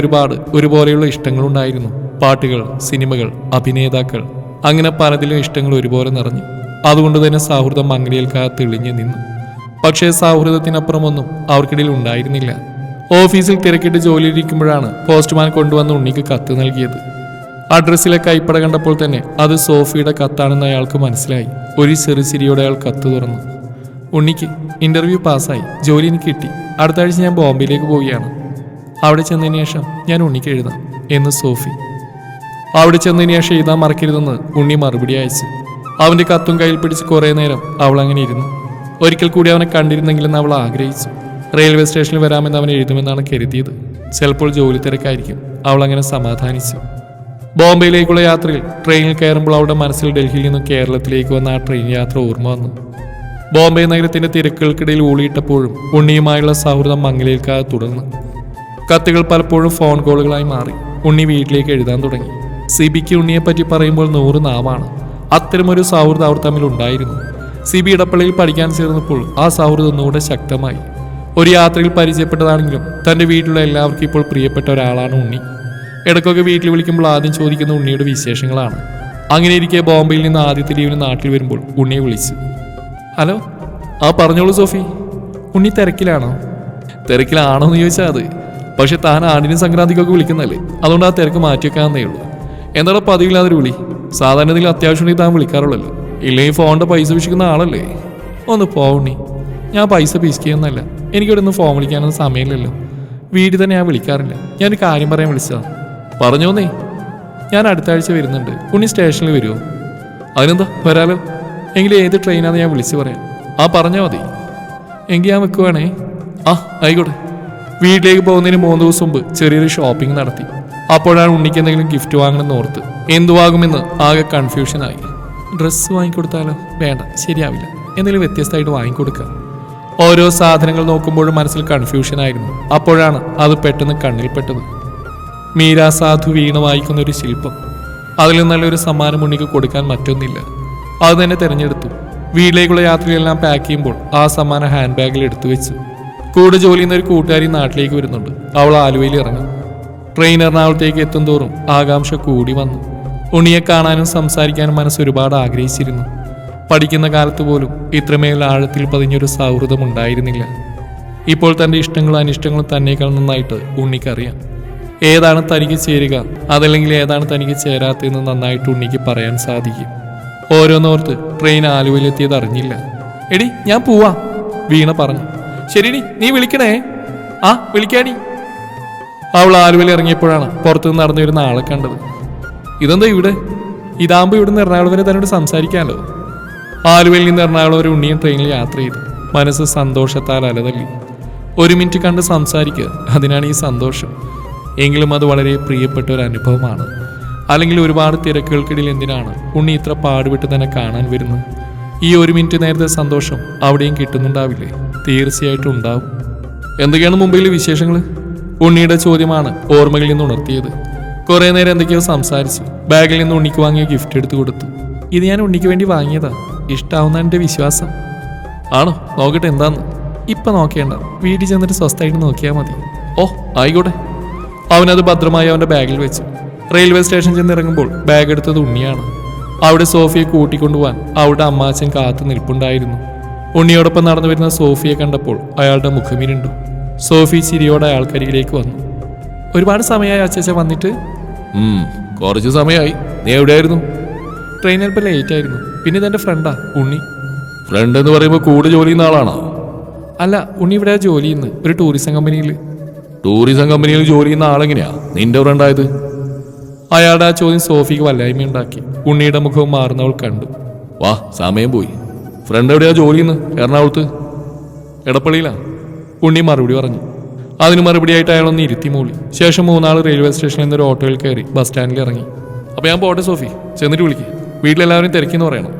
ഒരുപോലെയുള്ള ഇഷ്ടങ്ങളുണ്ടായിരുന്നു. പാട്ടുകൾ, സിനിമകൾ, അഭിനേതാക്കൾ, അങ്ങനെ പലതിലും ഇഷ്ടങ്ങൾ ഒരുപോലെ നിറഞ്ഞു. അതുകൊണ്ട് തന്നെ സൗഹൃദം മംഗലിയേൽക്കാതെ തെളിഞ്ഞു നിന്നു. പക്ഷേ സൗഹൃദത്തിനപ്പുറമൊന്നും അവർക്കിടയിൽ ഉണ്ടായിരുന്നില്ല. ഓഫീസിൽ തിരക്കിട്ട് ജോലിയിരിക്കുമ്പോഴാണ് പോസ്റ്റ്മാൻ കൊണ്ടുവന്ന് ഉണ്ണിക്ക് കത്ത് നൽകിയത്. അഡ്രസ്സിലെ കൈപ്പട കണ്ടപ്പോൾ തന്നെ അത് സോഫിയുടെ കത്താണെന്ന് അയാൾക്ക് മനസ്സിലായി. ഒരു ചെറുചിരിയോടെ അയാൾ കത്ത് തുറന്നു. ഉണ്ണിക്ക് ഇന്റർവ്യൂ പാസ്സായി, ജോലി എനിക്ക് കിട്ടി. അടുത്ത ആഴ്ച ഞാൻ ബോംബെയിലേക്ക് പോവുകയാണ്. അവിടെ ചെന്നതിന് ശേഷം ഞാൻ ഉണ്ണിക്ക് എഴുതാം എന്ന് സോഫി. അവിടെ ചെന്നതിന് ശേഷം എഴുതാൻ മറക്കരുതെന്ന് ഉണ്ണി മറുപടി അയച്ചു. അവന്റെ കത്തും കയ്യിൽ പിടിച്ച് കുറേ നേരം അവൾ അങ്ങനെ ഇരുന്നു. ഒരിക്കൽ കൂടി അവനെ കണ്ടിരുന്നെങ്കിലെന്ന് അവൾ ആഗ്രഹിച്ചു. റെയിൽവേ സ്റ്റേഷനിൽ വരാമെന്ന് അവൻ എഴുതുമെന്നാണ് കരുതിയത്. ചിലപ്പോൾ ജോലി തിരക്കായിരിക്കും. അവൾ അങ്ങനെ സമാധാനിച്ചു. ബോംബെയിലേക്കുള്ള യാത്രയിൽ ട്രെയിനിൽ കയറുമ്പോൾ അവളുടെ മനസ്സിൽ ഡൽഹിയിൽ നിന്നും കേരളത്തിലേക്ക് വന്ന ആ ട്രെയിൻ യാത്ര ഓർമ്മ വന്നു. ബോംബെ നഗരത്തിന്റെ തിരക്കുകൾക്കിടയിൽ ഊളിയിട്ടപ്പോഴും ഉണ്ണിയുമായുള്ള സൗഹൃദം മങ്ങലേൽക്കാതെ തുടർന്നു. കത്തുകൾ പലപ്പോഴും ഫോൺ കോളുകളായി മാറി. ഉണ്ണി വീട്ടിലേക്ക് എഴുതാൻ തുടങ്ങി. സിബിക്ക് ഉണ്ണിയെപ്പറ്റി പറയുമ്പോൾ 100 നാവാണ്. അത്തരമൊരു സൗഹൃദം അവർ തമ്മിൽ ഉണ്ടായിരുന്നു. സിബി ഇടപ്പള്ളിയിൽ പഠിക്കാൻ ചേർന്നപ്പോൾ ആ സൗഹൃദം ഒന്നുകൂടെ ശക്തമായി. ഒരു യാത്രയിൽ പരിചയപ്പെട്ടതാണെങ്കിലും തന്റെ വീട്ടിലുള്ള എല്ലാവർക്കും ഇപ്പോൾ പ്രിയപ്പെട്ട ഒരാളാണ് ഉണ്ണി. ഇടയ്ക്കൊക്കെ വീട്ടിൽ വിളിക്കുമ്പോൾ ആദ്യം ചോദിക്കുന്ന ഉണ്ണിയുടെ വിശേഷങ്ങളാണ്. അങ്ങനെ ഇരിക്കെ ബോംബെയിൽ നിന്ന് ആദ്യത്തെ ലീവിന് നാട്ടിൽ വരുമ്പോൾ ഉണ്ണിയെ വിളിച്ചു. ഹലോ, പറഞ്ഞോളൂ സോഫി. ഉണ്ണി തിരക്കിലാണോ? തിരക്കിലാണോ എന്ന് ചോദിച്ചാൽ അത്. പക്ഷെ താൻ ആണ്ടിനും സംക്രാന്തിക്കൊക്കെ വിളിക്കുന്നല്ലേ, അതുകൊണ്ട് ആ തിരക്ക് മാറ്റിവെക്കാന്നേ ഉള്ളൂ. എന്താണോ പതിവില്ലാതൊരു വിളി? സാധാരണ ഇതിൽ അത്യാവശ്യം താൻ വിളിക്കാറുള്ളല്ലോ. ഇല്ലെങ്കിൽ ഫോണിന്റെ പൈസ പിശിക്കുന്ന ആളല്ലേ? ഒന്ന് പോവുണ്ണി, ഞാൻ പൈസ പിശിക്കുന്നല്ല. എനിക്കിവിടെ നിന്ന് ഫോൺ വിളിക്കാനൊന്നും സമയമില്ലല്ലോ. വീട്ടിൽ തന്നെ ഞാൻ വിളിക്കാറില്ല. ഞാനൊരു കാര്യം പറയാൻ വിളിച്ചതാ. പറഞ്ഞോന്നേ. ഞാൻ അടുത്ത ആഴ്ച വരുന്നുണ്ട്. ഉണ്ണി സ്റ്റേഷനിൽ വരുമോ? അതിനെന്താ, വരാലോ. എങ്കിലും ഏത് ട്രെയിനാണെന്ന് ഞാൻ വിളിച്ചു പറയാം. പറഞ്ഞാൽ മതി. എങ്കിൽ ഞാൻ വെക്കുവാണേ. ആയിക്കോട്ടെ. വീട്ടിലേക്ക് പോകുന്നതിന് 3 ദിവസം മുമ്പ് ചെറിയൊരു ഷോപ്പിംഗ് നടത്തി. അപ്പോഴാണ് ഉണ്ണിക്ക് എന്തെങ്കിലും ഗിഫ്റ്റ് വാങ്ങണമെന്ന് ഓർത്ത്. എന്തുവാകുമെന്ന് ആകെ കൺഫ്യൂഷനായി. ഡ്രസ്സ് വാങ്ങിക്കൊടുത്താലോ? വേണ്ട, ശരിയാവില്ല. എന്തെങ്കിലും വ്യത്യസ്തമായിട്ട് വാങ്ങിക്കൊടുക്കാം. ഓരോ സാധനങ്ങൾ നോക്കുമ്പോഴും മനസ്സിൽ കൺഫ്യൂഷനായിരുന്നു. അപ്പോഴാണ് അത് പെട്ടെന്ന് കണ്ണിൽപ്പെട്ടത്. മീരാ സാധു വീണ വായിക്കുന്ന ഒരു ശില്പം. അതിൽ നല്ലൊരു സമ്മാനം ഉണ്ണിക്ക് കൊടുക്കാൻ മറ്റൊന്നില്ല. അത് തന്നെ തിരഞ്ഞെടുത്തു. വീട്ടിലേക്കുള്ള യാത്രയെല്ലാം പാക്ക് ചെയ്യുമ്പോൾ ആ സമ്മാനം ഹാൻഡ് ബാഗിൽ എടുത്തു വെച്ചു. കൂടെ ജോലി ചെയ്യുന്ന ഒരു കൂട്ടുകാരി നാട്ടിലേക്ക് വരുന്നുണ്ട്. അവൾ ആലുവയിൽ ഇറങ്ങും. ട്രെയിൻ എറണാകുളത്തേക്ക് എത്തും തോറും ആകാംക്ഷ കൂടി വന്നു. ഉണ്ണിയെ കാണാനും സംസാരിക്കാനും മനസ്സ് ഒരുപാട് ആഗ്രഹിച്ചിരുന്നു. പഠിക്കുന്ന കാലത്ത് പോലും ഇത്രമേൽ ആഴത്തിൽ പതിഞ്ഞൊരു സൗഹൃദം ഉണ്ടായിരുന്നില്ല. ഇപ്പോൾ തൻ്റെ ഇഷ്ടങ്ങളും അനിഷ്ടങ്ങളും തന്നേക്കാൾ നന്നായിട്ട് ഉണ്ണിക്കറിയാം. ഏതാണ് തനിക്ക് ചേരുക, അതല്ലെങ്കിൽ ഏതാണ് തനിക്ക് ചേരാത്തതെന്ന് നന്നായിട്ട് ഉണ്ണിക്ക് പറയാൻ സാധിക്കും. ഓരോന്നോർത്ത് ട്രെയിൻ ആലുവയിലെത്തിയത് അറിഞ്ഞില്ല. എടി, ഞാൻ പോവാ, വീണ പറഞ്ഞു. ശരിടി, നീ വിളിക്കണേ. വിളിക്കാടി. അവൾ ആലുവയിൽ ഇറങ്ങിയപ്പോഴാണ് പുറത്തുനിന്ന് നടന്നു വരുന്ന ആളെ കണ്ടത്. ഇതെന്താ ഇവിടെ? ഇതാകുമ്പോൾ ഇവിടുന്ന് എറണാകുളം വരെ തന്നോട് സംസാരിക്കാമല്ലോ. ആലുവയിൽ നിന്ന് എറണാകുളം വരെ ഉണ്ണിയും ട്രെയിനിൽ യാത്ര ചെയ്തു. മനസ്സ് സന്തോഷത്താൽ അലതല്ലി. 1 മിനിറ്റ് കണ്ട് സംസാരിക്കുക, അതിനാണ് ഈ സന്തോഷം. എങ്കിലും അത് വളരെ പ്രിയപ്പെട്ട ഒരു അനുഭവമാണ്. അല്ലെങ്കിൽ ഒരുപാട് തിരക്കുകൾക്കിടയിൽ എന്തിനാണ് ഉണ്ണി ഇത്ര പാടുപെട്ട് തന്നെ കാണാൻ വരുന്നത്? ഈ 1 മിനിറ്റ് നേരത്തെ സന്തോഷം അവിടെയും കിട്ടുന്നുണ്ടാവില്ലേ? തീർച്ചയായിട്ടും ഉണ്ടാവും. എന്തൊക്കെയാണ് മുംബൈയിലെ വിശേഷങ്ങൾ? ഉണ്ണിയുടെ ചോദ്യമാണ് ഓർമ്മകളിൽ നിന്ന് ഉണർത്തിയത്. കുറേ നേരം എന്തൊക്കെയോ സംസാരിച്ചു. ബാഗിൽ നിന്ന് ഉണ്ണിക്ക് വാങ്ങിയ ഗിഫ്റ്റ് എടുത്തു കൊടുത്തു. ഇത് ഞാൻ ഉണ്ണിക്ക് വേണ്ടി വാങ്ങിയതാ. ഇഷ്ടാവുന്ന എൻ്റെ വിശ്വാസം. ആണോ? നോക്കട്ടെ എന്താന്ന്. ഇപ്പം നോക്കേണ്ട, വീട്ടിൽ ചെന്നിട്ട് സ്വസ്ഥമായിട്ട് നോക്കിയാൽ മതി. ആയിക്കോട്ടെ. അവനത് ഭദ്രമായി അവൻ്റെ ബാഗിൽ വെച്ചു. റെയിൽവേ സ്റ്റേഷൻ ചെന്നിറങ്ങുമ്പോൾ ബാഗ് എടുത്തത് ഉണ്ണിയാണ്. അവിടെ സോഫിയെ കൂട്ടിക്കൊണ്ടുപോകാൻ അവിടെ അമ്മാച്ചൻ കാത്തു നിൽപ്പുണ്ടായിരുന്നു. ഉണ്ണിയോടൊപ്പം നടന്നു വരുന്ന സോഫിയെ കണ്ടപ്പോൾ അയാളുടെ മുഖമിരുണ്ടു. സോഫി ചിരിയോടെ അയാൾക്കരികിലേക്ക് വന്നു. ഒരുപാട് സമയമായി അച്ഛച്ച വന്നിട്ട്? കുറച്ച് സമയമായി. നീ എവിടെയായിരുന്നു? ട്രെയിൻ അല്പം ലേറ്റ് ആയിരുന്നു. പിന്നെ ഇതെന്റെ ഫ്രണ്ടാ ഉണ്ണി. ഫ്രണ്ട് എന്ന് പറയുമ്പോൾ കൂടെ ജോലി ചെയ്യുന്ന ആളാണോ? അല്ല, ഉണ്ണി ഇവിടെ ജോലി ചെയ്യുന്നത് ഒരു ടൂറിസം കമ്പനിയിൽ. ടൂറിസം കമ്പനിയിൽ ജോലി ചെയ്യുന്ന ആളെങ്ങനെയാ നിന്റെ ഫ്രണ്ടായത്? അയാളുടെ ആ ചോദ്യം സോഫിക്ക് വല്ലായ്മയുണ്ടാക്കി. ഉണ്ണിയുടെ മുഖവും മാറുന്നവൾ കണ്ടു. വാ, സമയം പോയി. ഫ്രണ്ട് എവിടെയാ ജോലി ചെയ്യുന്നത്? എറണാകുളത്ത്. എടപ്പള്ളിയിലാ. ഉണ്ണി മറുപടി പറഞ്ഞു. അതിന് മറുപടിയായിട്ട് അയാളൊന്ന് ഇരുത്തി മൂളി. ശേഷം 3 ആൾ റെയിൽവേ സ്റ്റേഷനിൽ നിന്നൊരു ഓട്ടോയിൽ കയറി ബസ് സ്റ്റാൻഡിൽ ഇറങ്ങി. അപ്പോൾ ഞാൻ പോട്ടെ സോഫി, ചെന്നിട്ട് വിളിക്കുക. വീട്ടിലെല്ലാവരും തിരക്കിന്ന് പറയണം.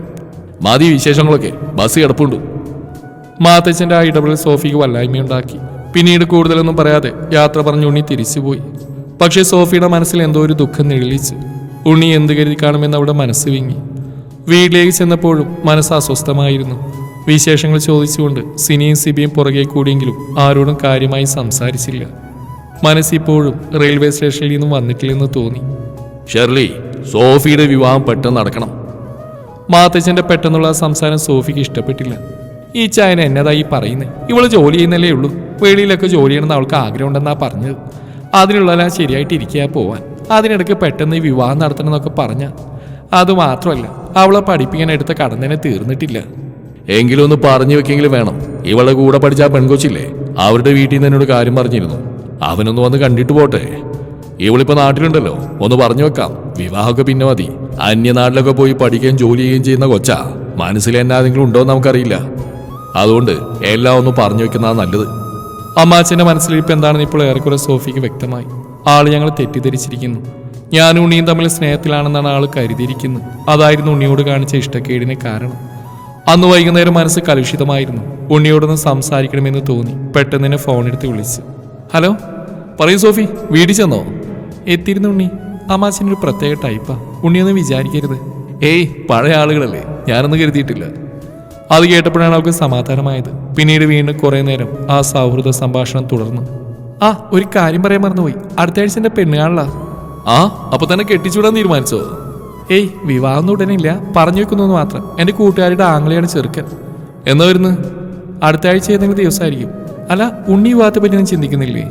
മതി വിശേഷങ്ങളൊക്കെ, ബസ് കിടപ്പുണ്ട്. മാത്തച്ഛൻ്റെ ആ ഇടപെടൽ സോഫിക്ക് വല്ലായ്മയുണ്ടാക്കി. പിന്നീട് കൂടുതലൊന്നും പറയാതെ യാത്ര പറഞ്ഞ് ഉണ്ണി തിരിച്ചുപോയി. പക്ഷേ സോഫിയുടെ മനസ്സിൽ എന്തോ ഒരു ദുഃഖം നിഴലിച്ചു. ഉണ്ണി എന്ത് കരുതി കാണുമെന്ന് അവിടെ മനസ്സ് വിങ്ങി. വീട്ടിലേക്ക് ചെന്നപ്പോഴും മനസ്സ് അസ്വസ്ഥമായിരുന്നു. വിശേഷങ്ങൾ ചോദിച്ചുകൊണ്ട് സിനിയും സിബിയും പുറകെ കൂടിയെങ്കിലും ആരോടും കാര്യമായി സംസാരിച്ചില്ല. മനസ്സിപ്പോഴും റെയിൽവേ സ്റ്റേഷനിൽ നിന്നും വന്നിട്ടില്ലെന്ന് തോന്നി. ഷെർലി, സോഫിയുടെ വിവാഹം പെട്ടെന്ന് നടക്കണം. മാത്തച്ഛൻ്റെ പെട്ടെന്നുള്ള സംസാരം സോഫിക്ക് ഇഷ്ടപ്പെട്ടില്ല. ഈ ചായന എന്നതായി പറയുന്നത്? ഇവള് ജോലി ചെയ്യുന്നല്ലേ ഉള്ളൂ. വെളിയിലൊക്കെ ജോലി ചെയ്യണമെന്ന് അവൾക്ക് ആഗ്രഹമുണ്ടെന്നാ പറഞ്ഞത്. അതിനുള്ളതെല്ലാം ശരിയായിട്ട് ഇരിക്കുക പോവാൻ. അതിനിടയ്ക്ക് പെട്ടെന്ന് ഈ വിവാഹം നടത്തണമെന്നൊക്കെ പറഞ്ഞ അതുമാത്രമല്ല, അവളെ പഠിപ്പിക്കാൻ എടുത്ത കടം തന്നെ തീർന്നിട്ടില്ല. എങ്കിലും ഒന്ന് പറഞ്ഞു വെക്കെങ്കിലും വേണം. ഇവളുടെ കൂടെ പഠിച്ച ആ പെൺകൊച്ചില്ലേ, അവരുടെ വീട്ടിൽ നിന്ന് എന്നോട് കാര്യം പറഞ്ഞിരുന്നു. അവനൊന്ന് വന്ന് കണ്ടിട്ട് പോട്ടെ. ഇവളിപ്പോ നാട്ടിലുണ്ടല്ലോ, ഒന്ന് പറഞ്ഞു വെക്കാം. വിവാഹമൊക്കെ പിന്നെ മതി. അന്യനാട്ടിലൊക്കെ പോയി പഠിക്കുകയും ജോലി ചെയ്യുകയും ചെയ്യുന്ന കൊച്ചാ. മനസ്സിൽ എന്നാതെങ്കിലും ഉണ്ടോയെന്ന് നമുക്കറിയില്ല. അതുകൊണ്ട് എല്ലാം ഒന്ന് പറഞ്ഞു വെക്കുന്നതാണ് നല്ലത്. അമ്മാച്ചൻ്റെ മനസ്സിലിരിപ്പ് എന്താണെന്ന് ഇപ്പോൾ ഏറെക്കുറെ സോഫിക്ക് വ്യക്തമായി. ആള് ഞങ്ങൾ തെറ്റിദ്ധരിച്ചിരിക്കുന്നു. ഞാനും ഉണ്ണിയും തമ്മിൽ സ്നേഹത്തിലാണെന്നാണ് ആൾ കരുതിയിരിക്കുന്നത്. അതായിരുന്നു ഉണ്ണിയോട് കാണിച്ച ഇഷ്ടക്കേടിന് കാരണം. അന്ന് വൈകുന്നേരം മനസ്സ് കലുഷിതമായിരുന്നു. ഉണ്ണിയോടൊന്ന് സംസാരിക്കണമെന്ന് തോന്നി. പെട്ടെന്ന് തന്നെ ഫോണെടുത്ത് വിളിച്ചു. ഹലോ, പറയൂ സോഫി, വീട്ടിൽ ചെന്നോ? എത്തിയിരുന്നു ഉണ്ണി. അമ്മാച്ചനൊരു പ്രത്യേക ടൈപ്പാ, ഉണ്ണിയൊന്നും വിചാരിക്കരുത്. ഏയ്, പഴയ ആളുകളല്ലേ, ഞാനൊന്നും കരുതിയിട്ടില്ല. അത് കേട്ടപ്പോഴാണ് അവൾക്ക് സമാധാനമായത്. പിന്നീട് വീണ്ടും കുറേ നേരം ആ സൗഹൃദ സംഭാഷണം തുടർന്നു. ഒരു കാര്യം പറയാൻ മറന്നുപോയി. അടുത്ത ആഴ്ച എൻ്റെ പെണ്ണുകാണല്ല. അപ്പൊ തന്നെ കെട്ടിച്ചൂടാൻ തീരുമാനിച്ചോ? ഏയ്, വിവാഹം ഉടനില്ല, പറഞ്ഞു വെക്കുന്നു മാത്രം. എൻ്റെ കൂട്ടുകാരുടെ ആംഗ്ലയാണ് ചെറുക്കൻ. എന്നാ വരുന്നു? അടുത്ത ആഴ്ച ഏതെങ്കിലും ദിവസമായിരിക്കും. അല്ല, ഉണ്ണി വിവാഹത്തെ പറ്റി ഞാൻ ചിന്തിക്കുന്നില്ലേ?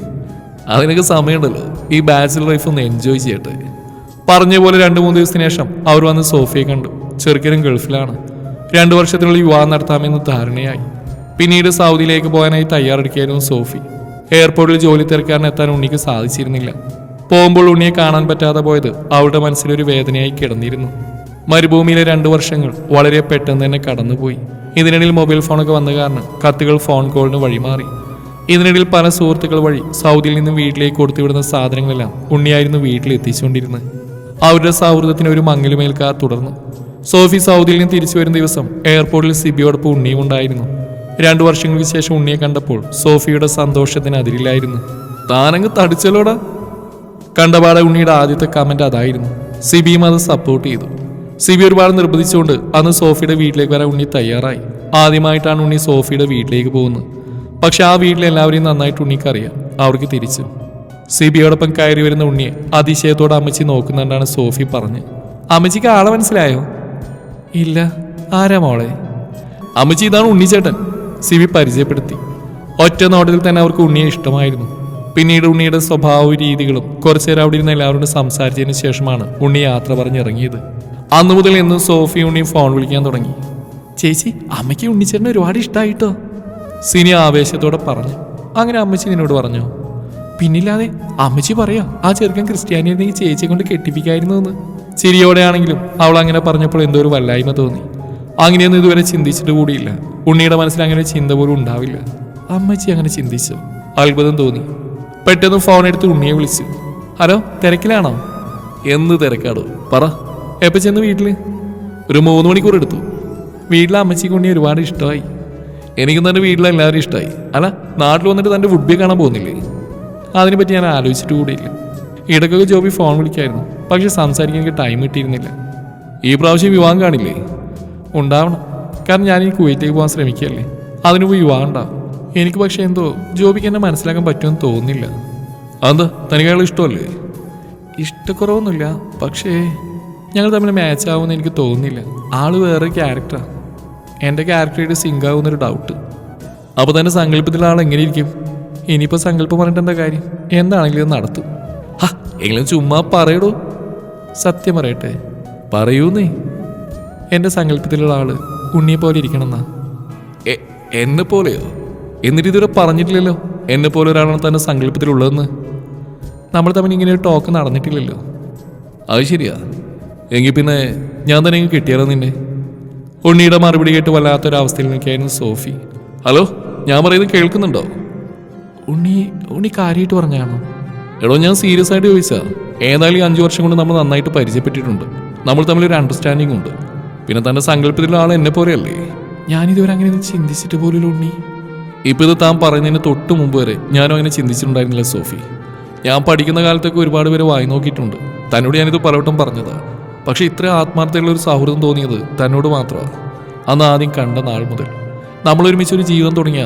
അതിനൊക്കെ സമയമുണ്ടല്ലോ. ഈ ബാച്ചിലർ ലൈഫ് ഒന്ന് എൻജോയ് ചെയ്യട്ടെ. പറഞ്ഞ പോലെ 2-3 ദിവസത്തിന് ശേഷം അവർ വന്ന് സോഫിയെ കണ്ടു. ചെറുക്കനും ഗൾഫിലാണ്. 2 വർഷത്തിനുള്ളിൽ വിവാഹം നടത്താമെന്ന് ധാരണയായി. പിന്നീട് സൗദിയിലേക്ക് പോകാനായി തയ്യാറെടുക്കുകയായിരുന്നു സോഫി. എയർപോർട്ടിൽ ജോലി തിരക്കാരൻ എത്താൻ ഉണ്ണിക്ക് സാധിച്ചിരുന്നില്ല. പോകുമ്പോൾ ഉണ്ണിയെ കാണാൻ പറ്റാതെ പോയത് അവളുടെ മനസ്സിലൊരു വേദനയായി കിടന്നിരുന്നു. മരുഭൂമിയിലെ 2 വർഷങ്ങൾ വളരെ പെട്ടെന്ന് തന്നെ കടന്നുപോയി. ഇതിനിടയിൽ മൊബൈൽ ഫോണൊക്കെ വന്ന കാരണം കത്തുകൾ ഫോൺ കോളിന് വഴിമാറി. ഇതിനിടയിൽ പല സുഹൃത്തുക്കൾ വഴി സൗദിയിൽ നിന്നും വീട്ടിലേക്ക് കൊടുത്തുവിടുന്ന സാധനങ്ങളെല്ലാം ഉണ്ണിയായിരുന്നു വീട്ടിൽ എത്തിച്ചുകൊണ്ടിരുന്നത്. അവരുടെ സൗഹൃദത്തിന് ഒരു മങ്ങലുമേൽക്കാർ തുടർന്നു. സോഫി സൗദിയിൽ നിന്ന് തിരിച്ചു വരുന്ന ദിവസം എയർപോർട്ടിൽ സിബിയോടൊപ്പം ഉണ്ണിയും ഉണ്ടായിരുന്നു. 2 വർഷങ്ങൾക്ക് ശേഷം ഉണ്ണിയെ കണ്ടപ്പോൾ സോഫിയുടെ സന്തോഷത്തിന് അതിരില്ലായിരുന്നു. താനങ്ങ് തടിച്ചല്ലോടാ. കണ്ടപാടെ ഉണ്ണിയുടെ ആദ്യത്തെ കമന്റ് അതായിരുന്നു. സിബിയും അത് സപ്പോർട്ട് ചെയ്തു. സിബി ഒരുപാട് നിർബന്ധിച്ചുകൊണ്ട് അന്ന് സോഫിയുടെ വീട്ടിലേക്ക് വരാൻ ഉണ്ണി തയ്യാറായി. ആദ്യമായിട്ടാണ് ഉണ്ണി സോഫിയുടെ വീട്ടിലേക്ക് പോകുന്നത്. പക്ഷെ ആ വീട്ടിലെല്ലാവരെയും നന്നായിട്ട് ഉണ്ണിക്കറിയാം. അവർക്ക് തിരിച്ചു. സിബിയോടൊപ്പം കയറി വരുന്ന ഉണ്ണിയെ അതിശയത്തോടെ അമ്മച്ചി നോക്കുന്നുണ്ടാണ് സോഫി പറഞ്ഞ്. അമ്മച്ചിക്ക് ആളെ മനസ്സിലായോ? ഇല്ല. ആരാ മോളെ? അമ്മച്ചി, ഇതാണ് ഉണ്ണിച്ചേട്ടൻ. സിബി പരിചയപ്പെടുത്തി. ഒറ്റ നോട്ടത്തിൽ തന്നെ അവർക്ക് ഉണ്ണിയെ ഇഷ്ടമായിരുന്നു. പിന്നീട് ഉണ്ണിയുടെ സ്വഭാവവും രീതികളും കുറച്ചേരം അവിടെ ഇരുന്ന് എല്ലാവരോടും സംസാരിച്ചതിന് ശേഷമാണ് ഉണ്ണി യാത്ര പറഞ്ഞിറങ്ങിയത്. അന്നു മുതൽ എന്നും സോഫി ഉണ്ണിയും ഫോൺ വിളിക്കാൻ തുടങ്ങി. ചേച്ചി, അമ്മയ്ക്ക് ഉണ്ണിച്ചേട്ടനെ ഒരുപാട് ഇഷ്ടമായിട്ടോ, സിനി ആവേശത്തോടെ പറഞ്ഞു. അങ്ങനെ അമ്മച്ചി നിന്നോട് പറഞ്ഞോ? പിന്നില്ലാതെ. അമ്മച്ചി പറയാ, ആ ചെറുക്കൻ ക്രിസ്ത്യാനിയായിരുന്നെങ്കിൽ ചേച്ചിയെ കൊണ്ട് കെട്ടിപ്പിക്കായിരുന്നു എന്ന്. ചിരിയോടെയാണെങ്കിലും അവൾ അങ്ങനെ പറഞ്ഞപ്പോൾ എന്തോ ഒരു വല്ലായ്മ തോന്നി. അങ്ങനെയൊന്നും ഇതുവരെ ചിന്തിച്ചിട്ട് കൂടിയില്ല. ഉണ്ണിയുടെ മനസ്സിൽ അങ്ങനെ ചിന്ത പോലും ഉണ്ടാവില്ല. അമ്മച്ചി അങ്ങനെ ചിന്തിച്ചു. അത്ഭുതം തോന്നി. പെട്ടെന്ന് ഫോൺ എടുത്ത് ഉണ്ണിയെ വിളിച്ചു. ഹലോ, തിരക്കിലാണോ? എന്ത് തിരക്കാടോ, പറ. എപ്പോൾ ചെന്ന് വീട്ടിൽ? ഒരു 3 മണിക്കൂർ എടുത്തു. വീട്ടിലെ അമ്മച്ചിക്ക് ഉണ്ണി ഒരുപാട് ഇഷ്ടമായി. എനിക്കും തൻ്റെ വീട്ടിലെല്ലാവരും ഇഷ്ടമായി. അല്ല, നാട്ടിൽ വന്നിട്ട് തൻ്റെ വുഡ്ബിയെ കാണാൻ പോകുന്നില്ലേ? അതിനെപ്പറ്റി ഞാൻ ആലോചിച്ചിട്ട് കൂടിയില്ല. ഇടയ്ക്കൊക്കെ ജോബി ഫോൺ വിളിക്കായിരുന്നു. പക്ഷെ സംസാരിക്കാൻ എനിക്ക് ടൈം കിട്ടിയിരുന്നില്ല. ഈ പ്രാവശ്യം വിവാഹം കാണില്ലേ? ഉണ്ടാവണം. കാരണം ഞാൻ ഈ കുവൈറ്റിലേക്ക് പോകാൻ ശ്രമിക്കുകയല്ലേ. അതിന് പോയി വിവാഹം ഉണ്ടാവും. എനിക്ക് പക്ഷേ എന്തോ ജോബിക്ക് എന്നെ മനസ്സിലാക്കാൻ പറ്റുമെന്ന് തോന്നുന്നില്ല. അതെന്താ, തനിക്ക് അയാൾ ഇഷ്ടമല്ലേ? ഇഷ്ടക്കുറവൊന്നുമില്ല, പക്ഷേ ഞങ്ങൾ തമ്മിൽ മാച്ച് ആവുമെന്ന് എനിക്ക് തോന്നുന്നില്ല. ആള് വേറെ ക്യാരക്ടറാണ്. എൻ്റെ ക്യാരക്ടറായിട്ട് സിങ്ക് ആവുന്നൊരു ഡൗട്ട്. അപ്പോൾ തന്നെ സങ്കല്പത്തിലുള്ള ആൾ എങ്ങനെ ഇരിക്കും? ഇനിയിപ്പോൾ സങ്കല്പം പറഞ്ഞിട്ട് എന്താ കാര്യം? എന്താണെങ്കിലും ഇത് നടത്തും. എങ്കിലും ചുമ്മാ പറയടൂ. സത്യം പറയട്ടെ? പറയൂന്നേ. എൻ്റെ സങ്കല്പത്തിലുള്ള ആള് ഉണ്ണിയെ പോലെ ഇരിക്കണമെന്നാ. എന്നെ പോലെയോ? എന്നിട്ട് ഇതുവരെ പറഞ്ഞിട്ടില്ലല്ലോ എന്നെ പോലെ ഒരാളാണ് തൻ്റെ സങ്കല്പത്തിലുള്ളതെന്ന്. നമ്മൾ തമ്മിൽ ഇങ്ങനെ ഒരു ടോക്ക് നടന്നിട്ടില്ലല്ലോ. അത് ശരിയാ. എങ്കിൽ പിന്നെ ഞാൻ തന്നെ ഇങ്ങ് കിട്ടിയാലോ നിന്നെ? ഉണ്ണിയുടെ മറുപടി കേട്ട് വല്ലാത്തൊരവസ്ഥയിൽ നിൽക്കുകയായിരുന്നു സോഫി. ഹലോ, ഞാൻ പറയുന്നത് കേൾക്കുന്നുണ്ടോ? ഉണ്ണി കാര്യമായിട്ട് പറഞ്ഞാണോ? എടോ ഞാൻ സീരിയസ് ആയിട്ട് ചോദിച്ചാ. ഏതായാലും 5 വർഷം കൊണ്ട് നമ്മൾ നന്നായിട്ട് പരിചയപ്പെട്ടിട്ടുണ്ട്. നമ്മൾ തമ്മിലൊരു അണ്ടർസ്റ്റാൻഡിങ് ഉണ്ട്. പിന്നെ തന്റെ സങ്കല്പത്തിലുള്ള ആൾ എന്നെ പോലെയല്ലേ? ഞാനിതുവരെ അങ്ങനെ ചിന്തിച്ചിട്ട് പോലും ഉണ്ണി. ഇപ്പൊ ഇത് താൻ പറഞ്ഞതിന് തൊട്ട് മുമ്പ് വരെ ഞാനും അങ്ങനെ ചിന്തിച്ചിട്ടുണ്ടായിരുന്നില്ല സോഫി. ഞാൻ പഠിക്കുന്ന കാലത്തൊക്കെ ഒരുപാട് പേര് വായി നോക്കിയിട്ടുണ്ട്. തന്നോട് ഞാനിത് പലവട്ടം പറഞ്ഞതാ. പക്ഷെ ഇത്ര ആത്മാർത്ഥതയുള്ള ഒരു സൗഹൃദം തോന്നിയത് തന്നോട് മാത്രമാണ്. അന്ന് ആദ്യം കണ്ട നാൾ മുതൽ. നമ്മൾ ഒരുമിച്ച് ഒരു ജീവിതം തുടങ്ങിയ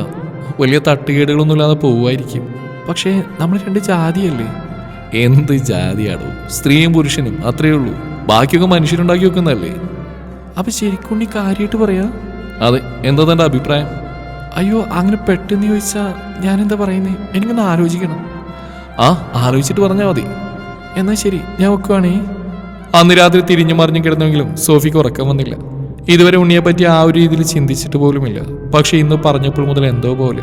വലിയ തട്ടുകേടുകളൊന്നുമില്ലാതെ പോവുമായിരിക്കും. പക്ഷേ നമ്മൾ 2 ജാതിയല്ലേ? എന്ത് ജാതിയാണോ? സ്ത്രീയും പുരുഷനും അത്രയേ ഉള്ളൂ. ബാക്കിയൊക്കെ മനുഷ്യരുണ്ടാക്കി വെക്കുന്നതല്ലേ? അപ്പൊ ശരിക്കും നീ കാര്യമായിട്ട് പറയാ? അതെ. എന്താ തന്റെ അഭിപ്രായം? അയ്യോ, അങ്ങനെ പെട്ടെന്ന് ചോദിച്ചാ ഞാൻ എന്താ പറയുന്നേ? എനിക്കൊന്ന് ആലോചിക്കണം. ആലോചിച്ചിട്ട് പറഞ്ഞാൽ മതി. എന്നാ ശരി, ഞാൻ വെക്കുവാണേ. അന്ന് രാത്രി തിരിഞ്ഞു മറിഞ്ഞു കിടന്നെങ്കിലും സോഫിക്ക് ഉറക്കം വന്നില്ല. ഇതുവരെ ഉണ്ണിയെപ്പറ്റി ആ ഒരു രീതിയിൽ ചിന്തിച്ചിട്ട് പോലുമില്ല. പക്ഷെ ഇന്ന് പറഞ്ഞപ്പോൾ മുതൽ എന്തോ പോലെ.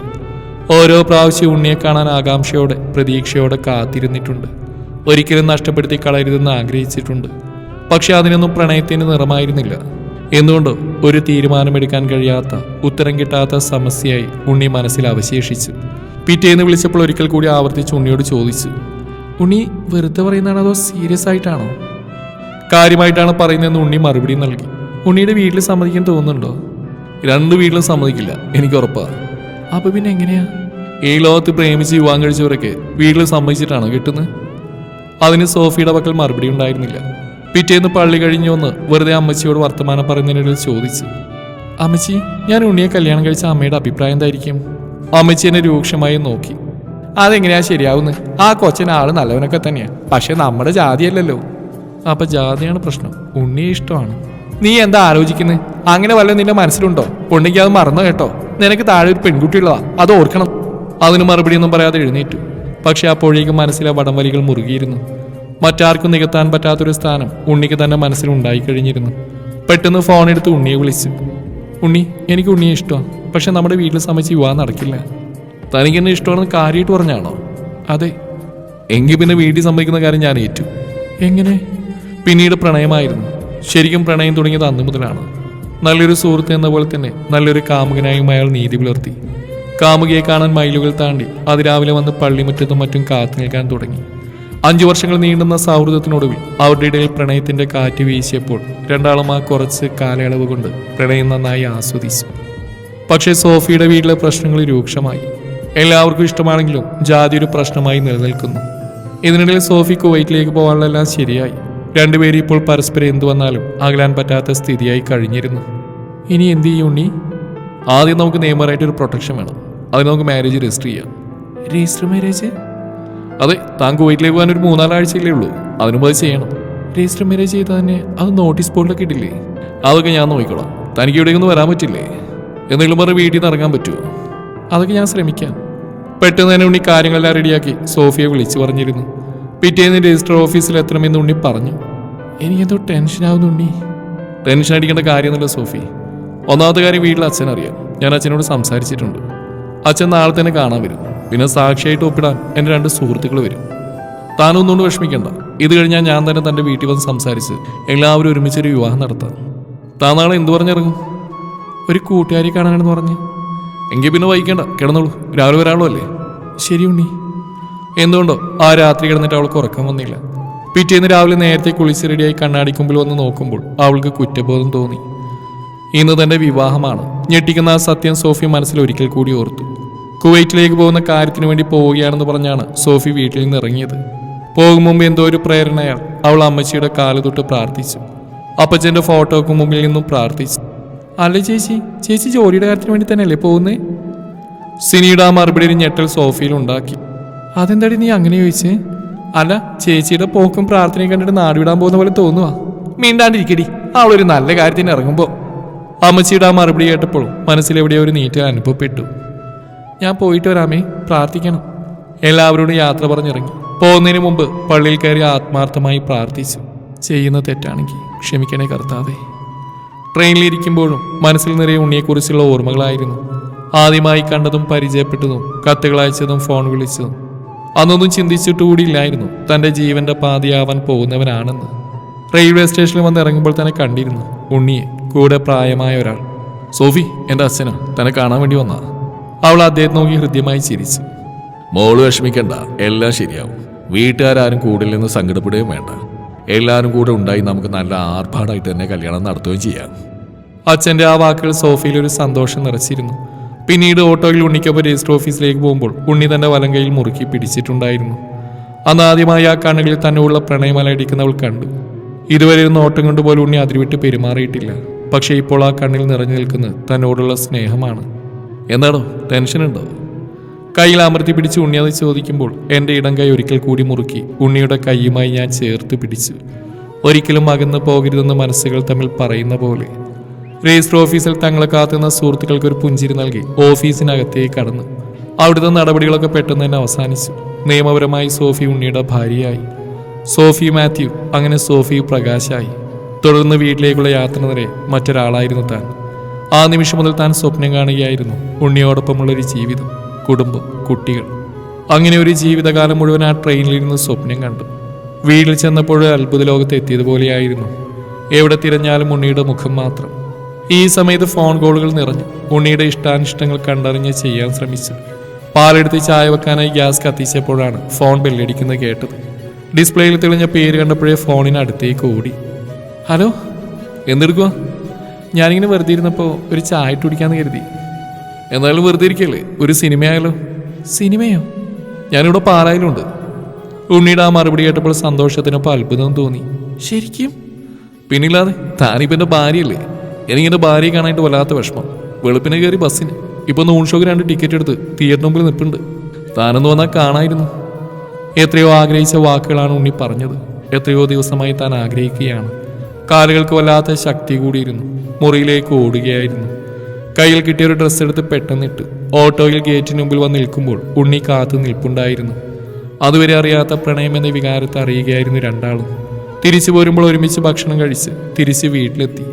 ഓരോ പ്രാവശ്യം ഉണ്ണിയെ കാണാൻ ആകാംക്ഷയോടെ പ്രതീക്ഷയോടെ കാത്തിരുന്നിട്ടുണ്ട്. ഒരിക്കലും നഷ്ടപ്പെടുത്തി കളയരുതെന്ന് ആഗ്രഹിച്ചിട്ടുണ്ട്. പക്ഷെ അതിനൊന്നും പ്രണയത്തിന് നിറമായിരുന്നില്ല. എന്തുകൊണ്ടോ ഒരു തീരുമാനമെടുക്കാൻ കഴിയാത്ത, ഉത്തരം കിട്ടാത്ത സമസ്യയായി ഉണ്ണി മനസ്സിൽ അവശേഷിച്ചു. പിറ്റേന്ന് വിളിച്ചപ്പോൾ ഒരിക്കൽ കൂടി ആവർത്തിച്ച് ഉണ്ണിയോട് ചോദിച്ചു, ഉണ്ണി വെറുതെ പറയുന്നതാണോ അതോ സീരിയസ് ആയിട്ടാണോ? കാര്യമായിട്ടാണ് പറയുന്നതെന്ന് ഉണ്ണി മറുപടി നൽകി. ഉണ്ണിയുടെ വീട്ടിൽ സമ്മതിക്കാൻ തോന്നുന്നുണ്ടോ? 2 വീട്ടിലും സമ്മതിക്കില്ല, എനിക്ക് ഉറപ്പാ. അപ്പൊ പിന്നെ എങ്ങനെയാ? ഈ ലോകത്ത് പ്രേമിച്ച് വിവാഹം കഴിച്ചവരൊക്കെ വീട്ടിൽ സമ്മതിച്ചിട്ടാണോ കിട്ടുന്നത്? അതിന് സോഫിയുടെ പക്കൽ മറുപടി ഉണ്ടായിരുന്നില്ല. പിറ്റേന്ന് പള്ളി കഴിഞ്ഞു വന്ന് വെറുതെ അമ്മച്ചിയോട് വർത്തമാനം പറയുന്നതിനിടയിൽ ചോദിച്ചു, അമ്മച്ചി, ഞാൻ ഉണ്ണിയെ കല്യാണം കഴിച്ച അമ്മയുടെ അഭിപ്രായം എന്തായിരിക്കും? അമ്മച്ചി എന്നെ രൂക്ഷമായി നോക്കി. അതെങ്ങനെയാ ശരിയാവുന്നത്? ആ കൊച്ചൻ ആള് നല്ലവനൊക്കെ തന്നെയാ, പക്ഷെ നമ്മുടെ ജാതിയല്ലല്ലോ. അപ്പൊ ജാതിയാണ് പ്രശ്നം, ഉണ്ണിയെ ഇഷ്ടമാണ്. നീ എന്താ ആലോചിക്കുന്നത്? അങ്ങനെ വല്ലതും നിന്റെ മനസ്സിലുണ്ടോ? ഉണ്ടെങ്കിൽ അത് മറന്നോ കേട്ടോ. നിനക്ക് താഴെ ഒരു പെൺകുട്ടിയുള്ളതാ, അത് ഓർക്കണം. അതിന് മറുപടിയൊന്നും പറയാതെ എഴുന്നേറ്റു. പക്ഷെ അപ്പോഴേക്കും മനസ്സിലെ വടംവലികൾ മുറുകിയിരുന്നു. മറ്റാർക്കും നികത്താൻ പറ്റാത്തൊരു സ്ഥാനം ഉണ്ണിക്ക് തന്നെ മനസ്സിലുണ്ടായി കഴിഞ്ഞിരുന്നു. പെട്ടെന്ന് ഫോൺ എടുത്ത് ഉണ്ണിയെ വിളിച്ചു. ഉണ്ണി, എനിക്ക് ഉണ്ണിയെ ഇഷ്ടമാണ്, പക്ഷെ നമ്മുടെ വീട്ടിൽ സമ്മതിച്ച് വിവാഹം നടക്കില്ല. തനിക്ക് എന്നെ ഇഷ്ടമാണെന്ന് കാര്യമായിട്ട് പറഞ്ഞാണോ? അതെ. എങ്കിൽ പിന്നെ വീട്ടിൽ സമ്മതിക്കുന്ന കാര്യം ഞാൻ ഏറ്റു. എങ്ങനെ? പിന്നീട് പ്രണയമായിരുന്നു. ശരിക്കും പ്രണയം തുടങ്ങിയത് അന്നു മുതലാണ്. നല്ലൊരു സുഹൃത്ത് എന്ന പോലെ തന്നെ നല്ലൊരു കാമുകനായും അയാൾ നീതി പുലർത്തി. കാമുകിയെ കാണാൻ മൈലുകൾ താണ്ടി അതിരാവിലെ വന്ന് പള്ളിമുറ്റത്തും മറ്റും കാത്തു നിൽക്കാൻ തുടങ്ങി. 5 വർഷങ്ങൾ നീണ്ടുന്ന സൗഹൃദത്തിനൊടുവിൽ അവരുടെ ഇടയിൽ പ്രണയത്തിന്റെ കാറ്റ് വീശിയപ്പോൾ രണ്ടാളും ആ കുറച്ച് കാലയളവ് കൊണ്ട് പ്രണയം നന്നായി ആസ്വദിച്ചു. പക്ഷേ സോഫിയുടെ വീട്ടിലെ പ്രശ്നങ്ങൾ രൂക്ഷമായി. എല്ലാവർക്കും ഇഷ്ടമാണെങ്കിലും ജാതി ഒരു പ്രശ്നമായി നിലനിൽക്കുന്നു. ഇതിനിടയിൽ സോഫി കുവൈറ്റിലേക്ക് പോകാനുള്ളതെല്ലാം ശരിയായി. 2 പേരും ഇപ്പോൾ പരസ്പരം എന്തു വന്നാലും അകലാൻ പറ്റാത്ത സ്ഥിതിയായി കഴിഞ്ഞിരുന്നു. ഇനി എന്ത് ചെയ്യും ഉണ്ണി? ആദ്യം നമുക്ക് നിയമപരമായിട്ടൊരു പ്രൊട്ടക്ഷൻ വേണം. അതിന് നമുക്ക് മാരേജ് രജിസ്റ്റർ ചെയ്യാം. Register marriage? അതെ. താൻ കുവൈറ്റിലേക്ക് പോകാൻ ഒരു 3-4 ആഴ്ചയല്ലേ ഉള്ളൂ. അതിനുമ്പോൾ അത് ചെയ്യണം. രജിസ്റ്റർ മാരേജ് ചെയ്താൽ തന്നെ അത് നോട്ടീസ് ബോർഡിലൊക്കെ ഇട്ടില്ലേ? അതൊക്കെ ഞാൻ നോക്കിക്കോളാം. തനിക്ക് ഇവിടേക്കൊന്നും വരാൻ പറ്റില്ലേ? എന്തെങ്കിലും പറഞ്ഞ് വീട്ടിൽ നിന്ന് ഇറങ്ങാൻ പറ്റുമോ? അതൊക്കെ ഞാൻ ശ്രമിക്കാം. പെട്ടെന്ന് തന്നെ ഉണ്ണി കാര്യങ്ങളെല്ലാം റെഡിയാക്കി സോഫിയെ വിളിച്ചു പറഞ്ഞിരുന്നു. പിറ്റേന്ന് രജിസ്റ്റർ ഓഫീസിൽ എത്തണമെന്ന് ഉണ്ണി പറഞ്ഞു. എനിക്കെന്തോ ടെൻഷനാവുന്നു ഉണ്ണി. ടെൻഷൻ അടിക്കേണ്ട കാര്യമൊന്നുമില്ല സോഫി. ഒന്നാമത്തെ കാര്യം വീട്ടിൽ അച്ഛനറിയാം. ഞാൻ അച്ഛനോട് സംസാരിച്ചിട്ടുണ്ട്. അച്ഛൻ നാളെ തന്നെ കാണാൻ വരും. പിന്നെ സാക്ഷിയായിട്ട് ഒപ്പിടാൻ എൻ്റെ 2 സുഹൃത്തുക്കൾ വരും. താനൊന്നുകൊണ്ട് വിഷമിക്കണ്ട. ഇത് കഴിഞ്ഞാൽ ഞാൻ തന്നെ തൻ്റെ വീട്ടിൽ വന്ന് സംസാരിച്ച് എല്ലാവരും ഒരുമിച്ചൊരു വിവാഹം നടത്താം. താൻ നാളെ എന്തു പറഞ്ഞിറങ്ങും? ഒരു കൂട്ടുകാരി കാണാനെന്ന് പറഞ്ഞ്. എങ്കിൽ പിന്നെ വൈകണ്ട, കിടന്നോളൂ. രാവിലെ വരാളോ അല്ലേ? ശരി ഉണ്ണി. എന്തുകൊണ്ടോ ആ രാത്രി കിടന്നിട്ട് അവൾക്ക് ഉറക്കം വന്നില്ല. പിറ്റേന്ന് രാവിലെ നേരത്തെ കുളിച്ച് റെഡിയായി കണ്ണാടിക്കുമ്പിൽ വന്ന് നോക്കുമ്പോൾ അവൾക്ക് കുറ്റബോധം തോന്നി. ഇന്ന് തന്റെ വിവാഹമാണ്. ഞെട്ടിക്കുന്ന ആ സത്യം സോഫി മനസ്സിൽ ഒരിക്കൽ കൂടി ഓർത്തു. കുവൈറ്റിലേക്ക് പോകുന്ന കാര്യത്തിന് വേണ്ടി പോവുകയാണെന്ന് പറഞ്ഞാണ് സോഫി വീട്ടിൽ നിന്ന് ഇറങ്ങിയത്. പോകും മുമ്പ് എന്തോ ഒരു പ്രേരണയാൽ അവൾ അമ്മച്ചിയുടെ കാല് തൊട്ട് പ്രാർത്ഥിച്ചു. അപ്പച്ചന്റെ ഫോട്ടോക്ക് മുമ്പിൽ നിന്നും പ്രാർത്ഥിച്ചു. അല്ല ചേച്ചി ജോലിയുടെ കാര്യത്തിന് വേണ്ടി തന്നെയല്ലേ പോകുന്നേ? സിനിയുടെ ആ മറുപടി ഒരു ഞെട്ടൽ സോഫിയിൽ ഉണ്ടാക്കി. അതെന്താടി നീ അങ്ങനെ ചോദിച്ചേ? അല്ല, ചേച്ചിയുടെ പോക്കും പ്രാർത്ഥനയും കണ്ടിട്ട് നാടുവിടാൻ പോകുന്ന പോലെ തോന്നുക. മീണ്ടാണ്ടിരിക്കടി, അവളൊരു നല്ല കാര്യത്തിന് ഇറങ്ങുമ്പോ. അമ്മച്ചിയുടെ ആ മറുപടി കേട്ടപ്പോൾ മനസ്സിലെവിടെയോ ഒരു നീറ്റൽ അനുഭവപ്പെട്ടു. ഞാൻ പോയിട്ട് വരാമേ, പ്രാർത്ഥിക്കണം. എല്ലാവരോടും യാത്ര പറഞ്ഞിറങ്ങി. പോകുന്നതിന് മുമ്പ് പള്ളിയിൽ കയറി ആത്മാർത്ഥമായി പ്രാർത്ഥിച്ചു. ചെയ്യുന്ന തെറ്റാണെങ്കിൽ ക്ഷമിക്കണേ കർത്താവേ. ട്രെയിനിലിരിക്കുമ്പോഴും മനസ്സിൽ നിറയെ ഉണ്ണിയെക്കുറിച്ചുള്ള ഓർമ്മകളായിരുന്നു. ആദ്യമായി കണ്ടതും പരിചയപ്പെട്ടതും കത്തുകൾ അയച്ചതും ഫോൺ വിളിച്ചതും. അന്നൊന്നും ചിന്തിച്ചിട്ടുകൂടിയില്ലായിരുന്നു തൻ്റെ ജീവന്റെ പാതിയാവാൻ പോകുന്നവനാണെന്ന്. റെയിൽവേ സ്റ്റേഷനിൽ വന്ന് ഇറങ്ങുമ്പോൾ തന്നെ കണ്ടിരുന്നു ഉണ്ണിയെ, കൂടെ പ്രായമായ ഒരാൾ. സോഫി, എൻ്റെ അച്ഛനാ, തന്നെ കാണാൻ വേണ്ടി വന്നാ. അവൾ അദ്ദേഹത്തെ നോക്കി ഹൃദ്യമായി ചിരിച്ചു. മോള് വിഷമിക്കണ്ട, എല്ലാം ശരിയാവും. വീട്ടുകാരും കൂടില്ലെന്ന് സങ്കടപ്പെടുകയും വേണ്ട. എല്ലാവരും കൂടെ ഉണ്ടായി നമുക്ക് നല്ല ആർഭാടായിട്ട് തന്നെ കല്യാണം നടത്തുകയും ചെയ്യാം. അച്ഛൻ്റെ ആ വാക്കുകൾ സോഫിയിൽ ഒരു സന്തോഷം നിറച്ചിരുന്നു. പിന്നീട് ഓട്ടോയിൽ ഉണ്ണിക്കൊപ്പം രജിസ്റ്റർ ഓഫീസിലേക്ക് പോകുമ്പോൾ ഉണ്ണി തന്റെ വലം കൈയിൽ മുറുക്കി പിടിച്ചിട്ടുണ്ടായിരുന്നു. അന്ന് ആദ്യമായി ആ കണ്ണുകളിൽ തന്നെയുള്ള പ്രണയമലയടിക്കുന്നവൾ കണ്ടു. ഇതുവരെ ഒരു നോട്ടം കൊണ്ടുപോലും ഉണ്ണി അതിരുവിട്ട് പെരുമാറിയിട്ടില്ല. പക്ഷേ ഇപ്പോൾ ആ കണ്ണിൽ നിറഞ്ഞു നിൽക്കുന്നത് തന്നോടുള്ള സ്നേഹമാണ്. എന്താണോ, ടെൻഷനുണ്ടോ? കയ്യിൽ അമർത്തി പിടിച്ച് ഉണ്ണി അത് ചോദിക്കുമ്പോൾ എൻ്റെ ഇടം കൈ ഒരിക്കൽ കൂടി മുറുക്കി ഉണ്ണിയുടെ കൈയുമായി ഞാൻ ചേർത്ത് പിടിച്ചു. ഒരിക്കലും അകന്നു പോകരുതെന്ന് മനസ്സുകൾ തമ്മിൽ പറയുന്ന പോലെ. രജിസ്റ്റർ ഓഫീസിൽ തങ്ങളെ കാത്തുന്ന സുഹൃത്തുക്കൾക്ക് ഒരു പുഞ്ചിരി നൽകി ഓഫീസിനകത്തേക്ക് കടന്നു. അവിടുത്തെ നടപടികളൊക്കെ പെട്ടെന്ന് തന്നെ അവസാനിച്ചു. നിയമപരമായി സോഫി ഉണ്ണിയുടെ ഭാര്യയായി. സോഫി മാത്യു, അങ്ങനെ സോഫി പ്രകാശായി. തുടർന്ന് വീട്ടിലേക്കുള്ള യാത്ര നേരെ മറ്റൊരാളായിരുന്നു താൻ. ആ നിമിഷം മുതൽ താൻ സ്വപ്നം കാണുകയായിരുന്നു ഉണ്ണിയോടൊപ്പമുള്ളൊരു ജീവിതം, കുടുംബം, കുട്ടികൾ. അങ്ങനെ ഒരു ജീവിതകാലം മുഴുവൻ ആ ട്രെയിനിലിരുന്ന് സ്വപ്നം കണ്ടു. വീട്ടിൽ ചെന്നപ്പോൾ അത്ഭുത ലോകത്ത് എത്തിയതുപോലെയായിരുന്നു. എവിടെ തിരഞ്ഞാലും ഉണ്ണിയുടെ മുഖം മാത്രം. ഈ സമയത്ത് ഫോൺ കോളുകൾ നിറഞ്ഞു. ഉണ്ണിയുടെ ഇഷ്ടാനിഷ്ടങ്ങൾ കണ്ടറിഞ്ഞ് ചെയ്യാൻ ശ്രമിച്ചു. പാലെടുത്ത് ചായ വെക്കാനായി ഗ്യാസ് കത്തിച്ചപ്പോഴാണ് ഫോൺ ബെല്ലടിക്കുന്നത് കേട്ടത്. ഡിസ്പ്ലേയിൽ തെളിഞ്ഞ പേര് കണ്ടപ്പോഴേ ഫോണിന് അടുത്തേക്ക് ഓടി. ഹലോ, എന്തെടുക്കുക? ഞാനിങ്ങനെ വെറുതെ ഇരുന്നപ്പോൾ ഒരു ചായ ഇട്ട് കുടിക്കാന്ന് കരുതി. എന്നാലും വെറുതെ ഇരിക്കല്ലേ, ഒരു സിനിമയായാലോ? സിനിമയോ? ഞാനിവിടെ പാലായിലുണ്ട്. ഉണ്ണിയുടെ ആ മറുപടി കേട്ടപ്പോൾ സന്തോഷത്തിനൊപ്പം അത്ഭുതം തോന്നി. ശരിക്കും? പിന്നില്ലാതെ, താനിപ്പോൾ എൻ്റെ ഭാര്യയല്ലേ. എനിക്കെൻ്റെ ഭാര്യയെ കാണാനായിട്ട് വല്ലാത്ത വിഷമം. വെളുപ്പിനെ കയറി ബസ്സിന് ഇപ്പോൾ നൂൺ ഷോക്ക് 2 ടിക്കറ്റ് എടുത്ത് തിയേറ്റർ മുമ്പിൽ നിൽപ്പുണ്ട്. താനൊന്ന് വന്നാൽ കാണായിരുന്നു. എത്രയോ ആഗ്രഹിച്ച വാക്കുകളാണ് ഉണ്ണി പറഞ്ഞത്. എത്രയോ ദിവസമായി താൻ ആഗ്രഹിക്കുകയാണ്. കാലുകൾക്ക് വല്ലാത്ത ശക്തി കൂടിയിരുന്നു. മുറിയിലേക്ക് ഓടുകയായിരുന്നു. കയ്യിൽ കിട്ടിയ ഒരു ഡ്രസ്സ് എടുത്ത് പെട്ടെന്നിട്ട് ഓട്ടോയിൽ ഗേറ്റിന് മുമ്പിൽ വന്ന് നിൽക്കുമ്പോൾ ഉണ്ണി കാത്തു നിൽപ്പുണ്ടായിരുന്നു. അതുവരെ അറിയാത്ത പ്രണയം എന്ന വികാരത്തെ അറിയുകയായിരുന്നു രണ്ടാളും. തിരിച്ചു പോരുമ്പോൾ ഒരുമിച്ച് ഭക്ഷണം കഴിച്ച് തിരിച്ച് വീട്ടിലെത്തി.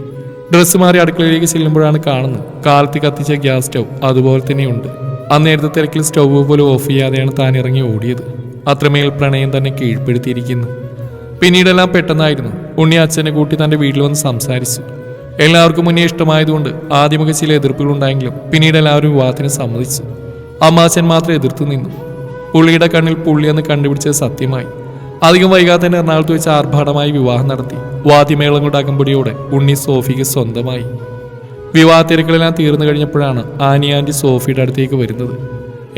ഡ്രസ്സ് മാറി അടുക്കളയിലേക്ക് ചെല്ലുമ്പോഴാണ് കാണുന്നത് കാലത്ത് കത്തിച്ച ഗ്യാസ് സ്റ്റൗ അതുപോലെ തന്നെയുണ്ട്. അന്നേരത്തെ തിരക്കിൽ സ്റ്റൗവ് പോലും ഓഫ് ചെയ്യാതെയാണ് താൻ ഇറങ്ങി ഓടിയത്. അത്രമേൽ പ്രണയം തന്നെ കീഴ്പ്പെടുത്തിയിരിക്കുന്നു. പിന്നീടെല്ലാം പെട്ടെന്നായിരുന്നു. ഉണ്ണി അച്ഛനെ കൂട്ടി തൻ്റെ വീട്ടിൽ വന്ന് സംസാരിച്ചു. എല്ലാവർക്കും മുന്നേ ഇഷ്ടമായതുകൊണ്ട് ആദ്യമൊക്കെ ചില എതിർപ്പുകളുണ്ടായെങ്കിലും പിന്നീട് എല്ലാവരും വിവാഹത്തിന് സമ്മതിച്ചു. അമ്മാച്ചൻ മാത്രം എതിർത്തു നിന്നു. പുള്ളിയുടെ കണ്ണിൽ പുള്ളിയെന്ന് കണ്ടുപിടിച്ചത് സത്യമായി. അധികം വൈകാതെ തന്നെ എറണാകുളത്ത് വെച്ച് ആർഭാടമായി വിവാഹം നടത്തി. വാദ്യമേളങ്ങളുടെ അകമ്പടിയോടെ ഉണ്ണി സോഫിക്ക് സ്വന്തമായി. വിവാഹ തിരക്കുകളെല്ലാം തീർന്നു കഴിഞ്ഞപ്പോഴാണ് ആൻറ്റി സോഫിയുടെ അടുത്തേക്ക് വരുന്നത്.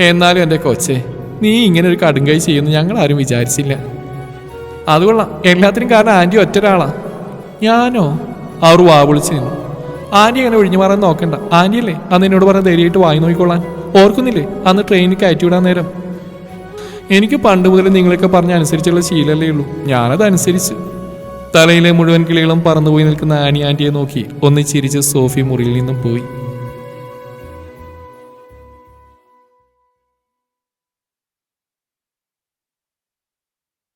എന്നാലും എൻ്റെ കൊച്ചെ, നീ ഇങ്ങനെ ഒരു കടുങ്കൈ ചെയ്യുമെന്ന് ഞങ്ങൾ ആരും വിചാരിച്ചില്ല. അതുകൊള്ളാം, എല്ലാത്തിനും കാരണം ആൻറ്റി ഒറ്റൊരാളാ. ഞാനോ? അവർ വാ വിളിച്ച് നിന്നു. ആൻറ്റി അങ്ങനെ ഒഴിഞ്ഞു മാറാൻ നോക്കണ്ട. ആൻറ്റിയല്ലേ അന്ന് എന്നോട് പറഞ്ഞ ധൈര്യമായിട്ട് വായി നോക്കിക്കൊള്ളാൻ. ഓർക്കുന്നില്ലേ അന്ന് ട്രെയിനിൽ കയറ്റിവിടാൻ നേരം? എനിക്ക് പണ്ട് മുതൽ നിങ്ങളൊക്കെ പറഞ്ഞ അനുസരിച്ചുള്ള ശീലമല്ലേ ഉള്ളൂ. ഞാനതനുസരിച്ച്. തലയിലെ മുഴുവൻ കിളികളും പറന്നുപോയി നിൽക്കുന്ന ആൻറ്റിയെ നോക്കി ഒന്ന് ചിരിച്ച് സോഫി മുറിയിൽ നിന്നും പോയി.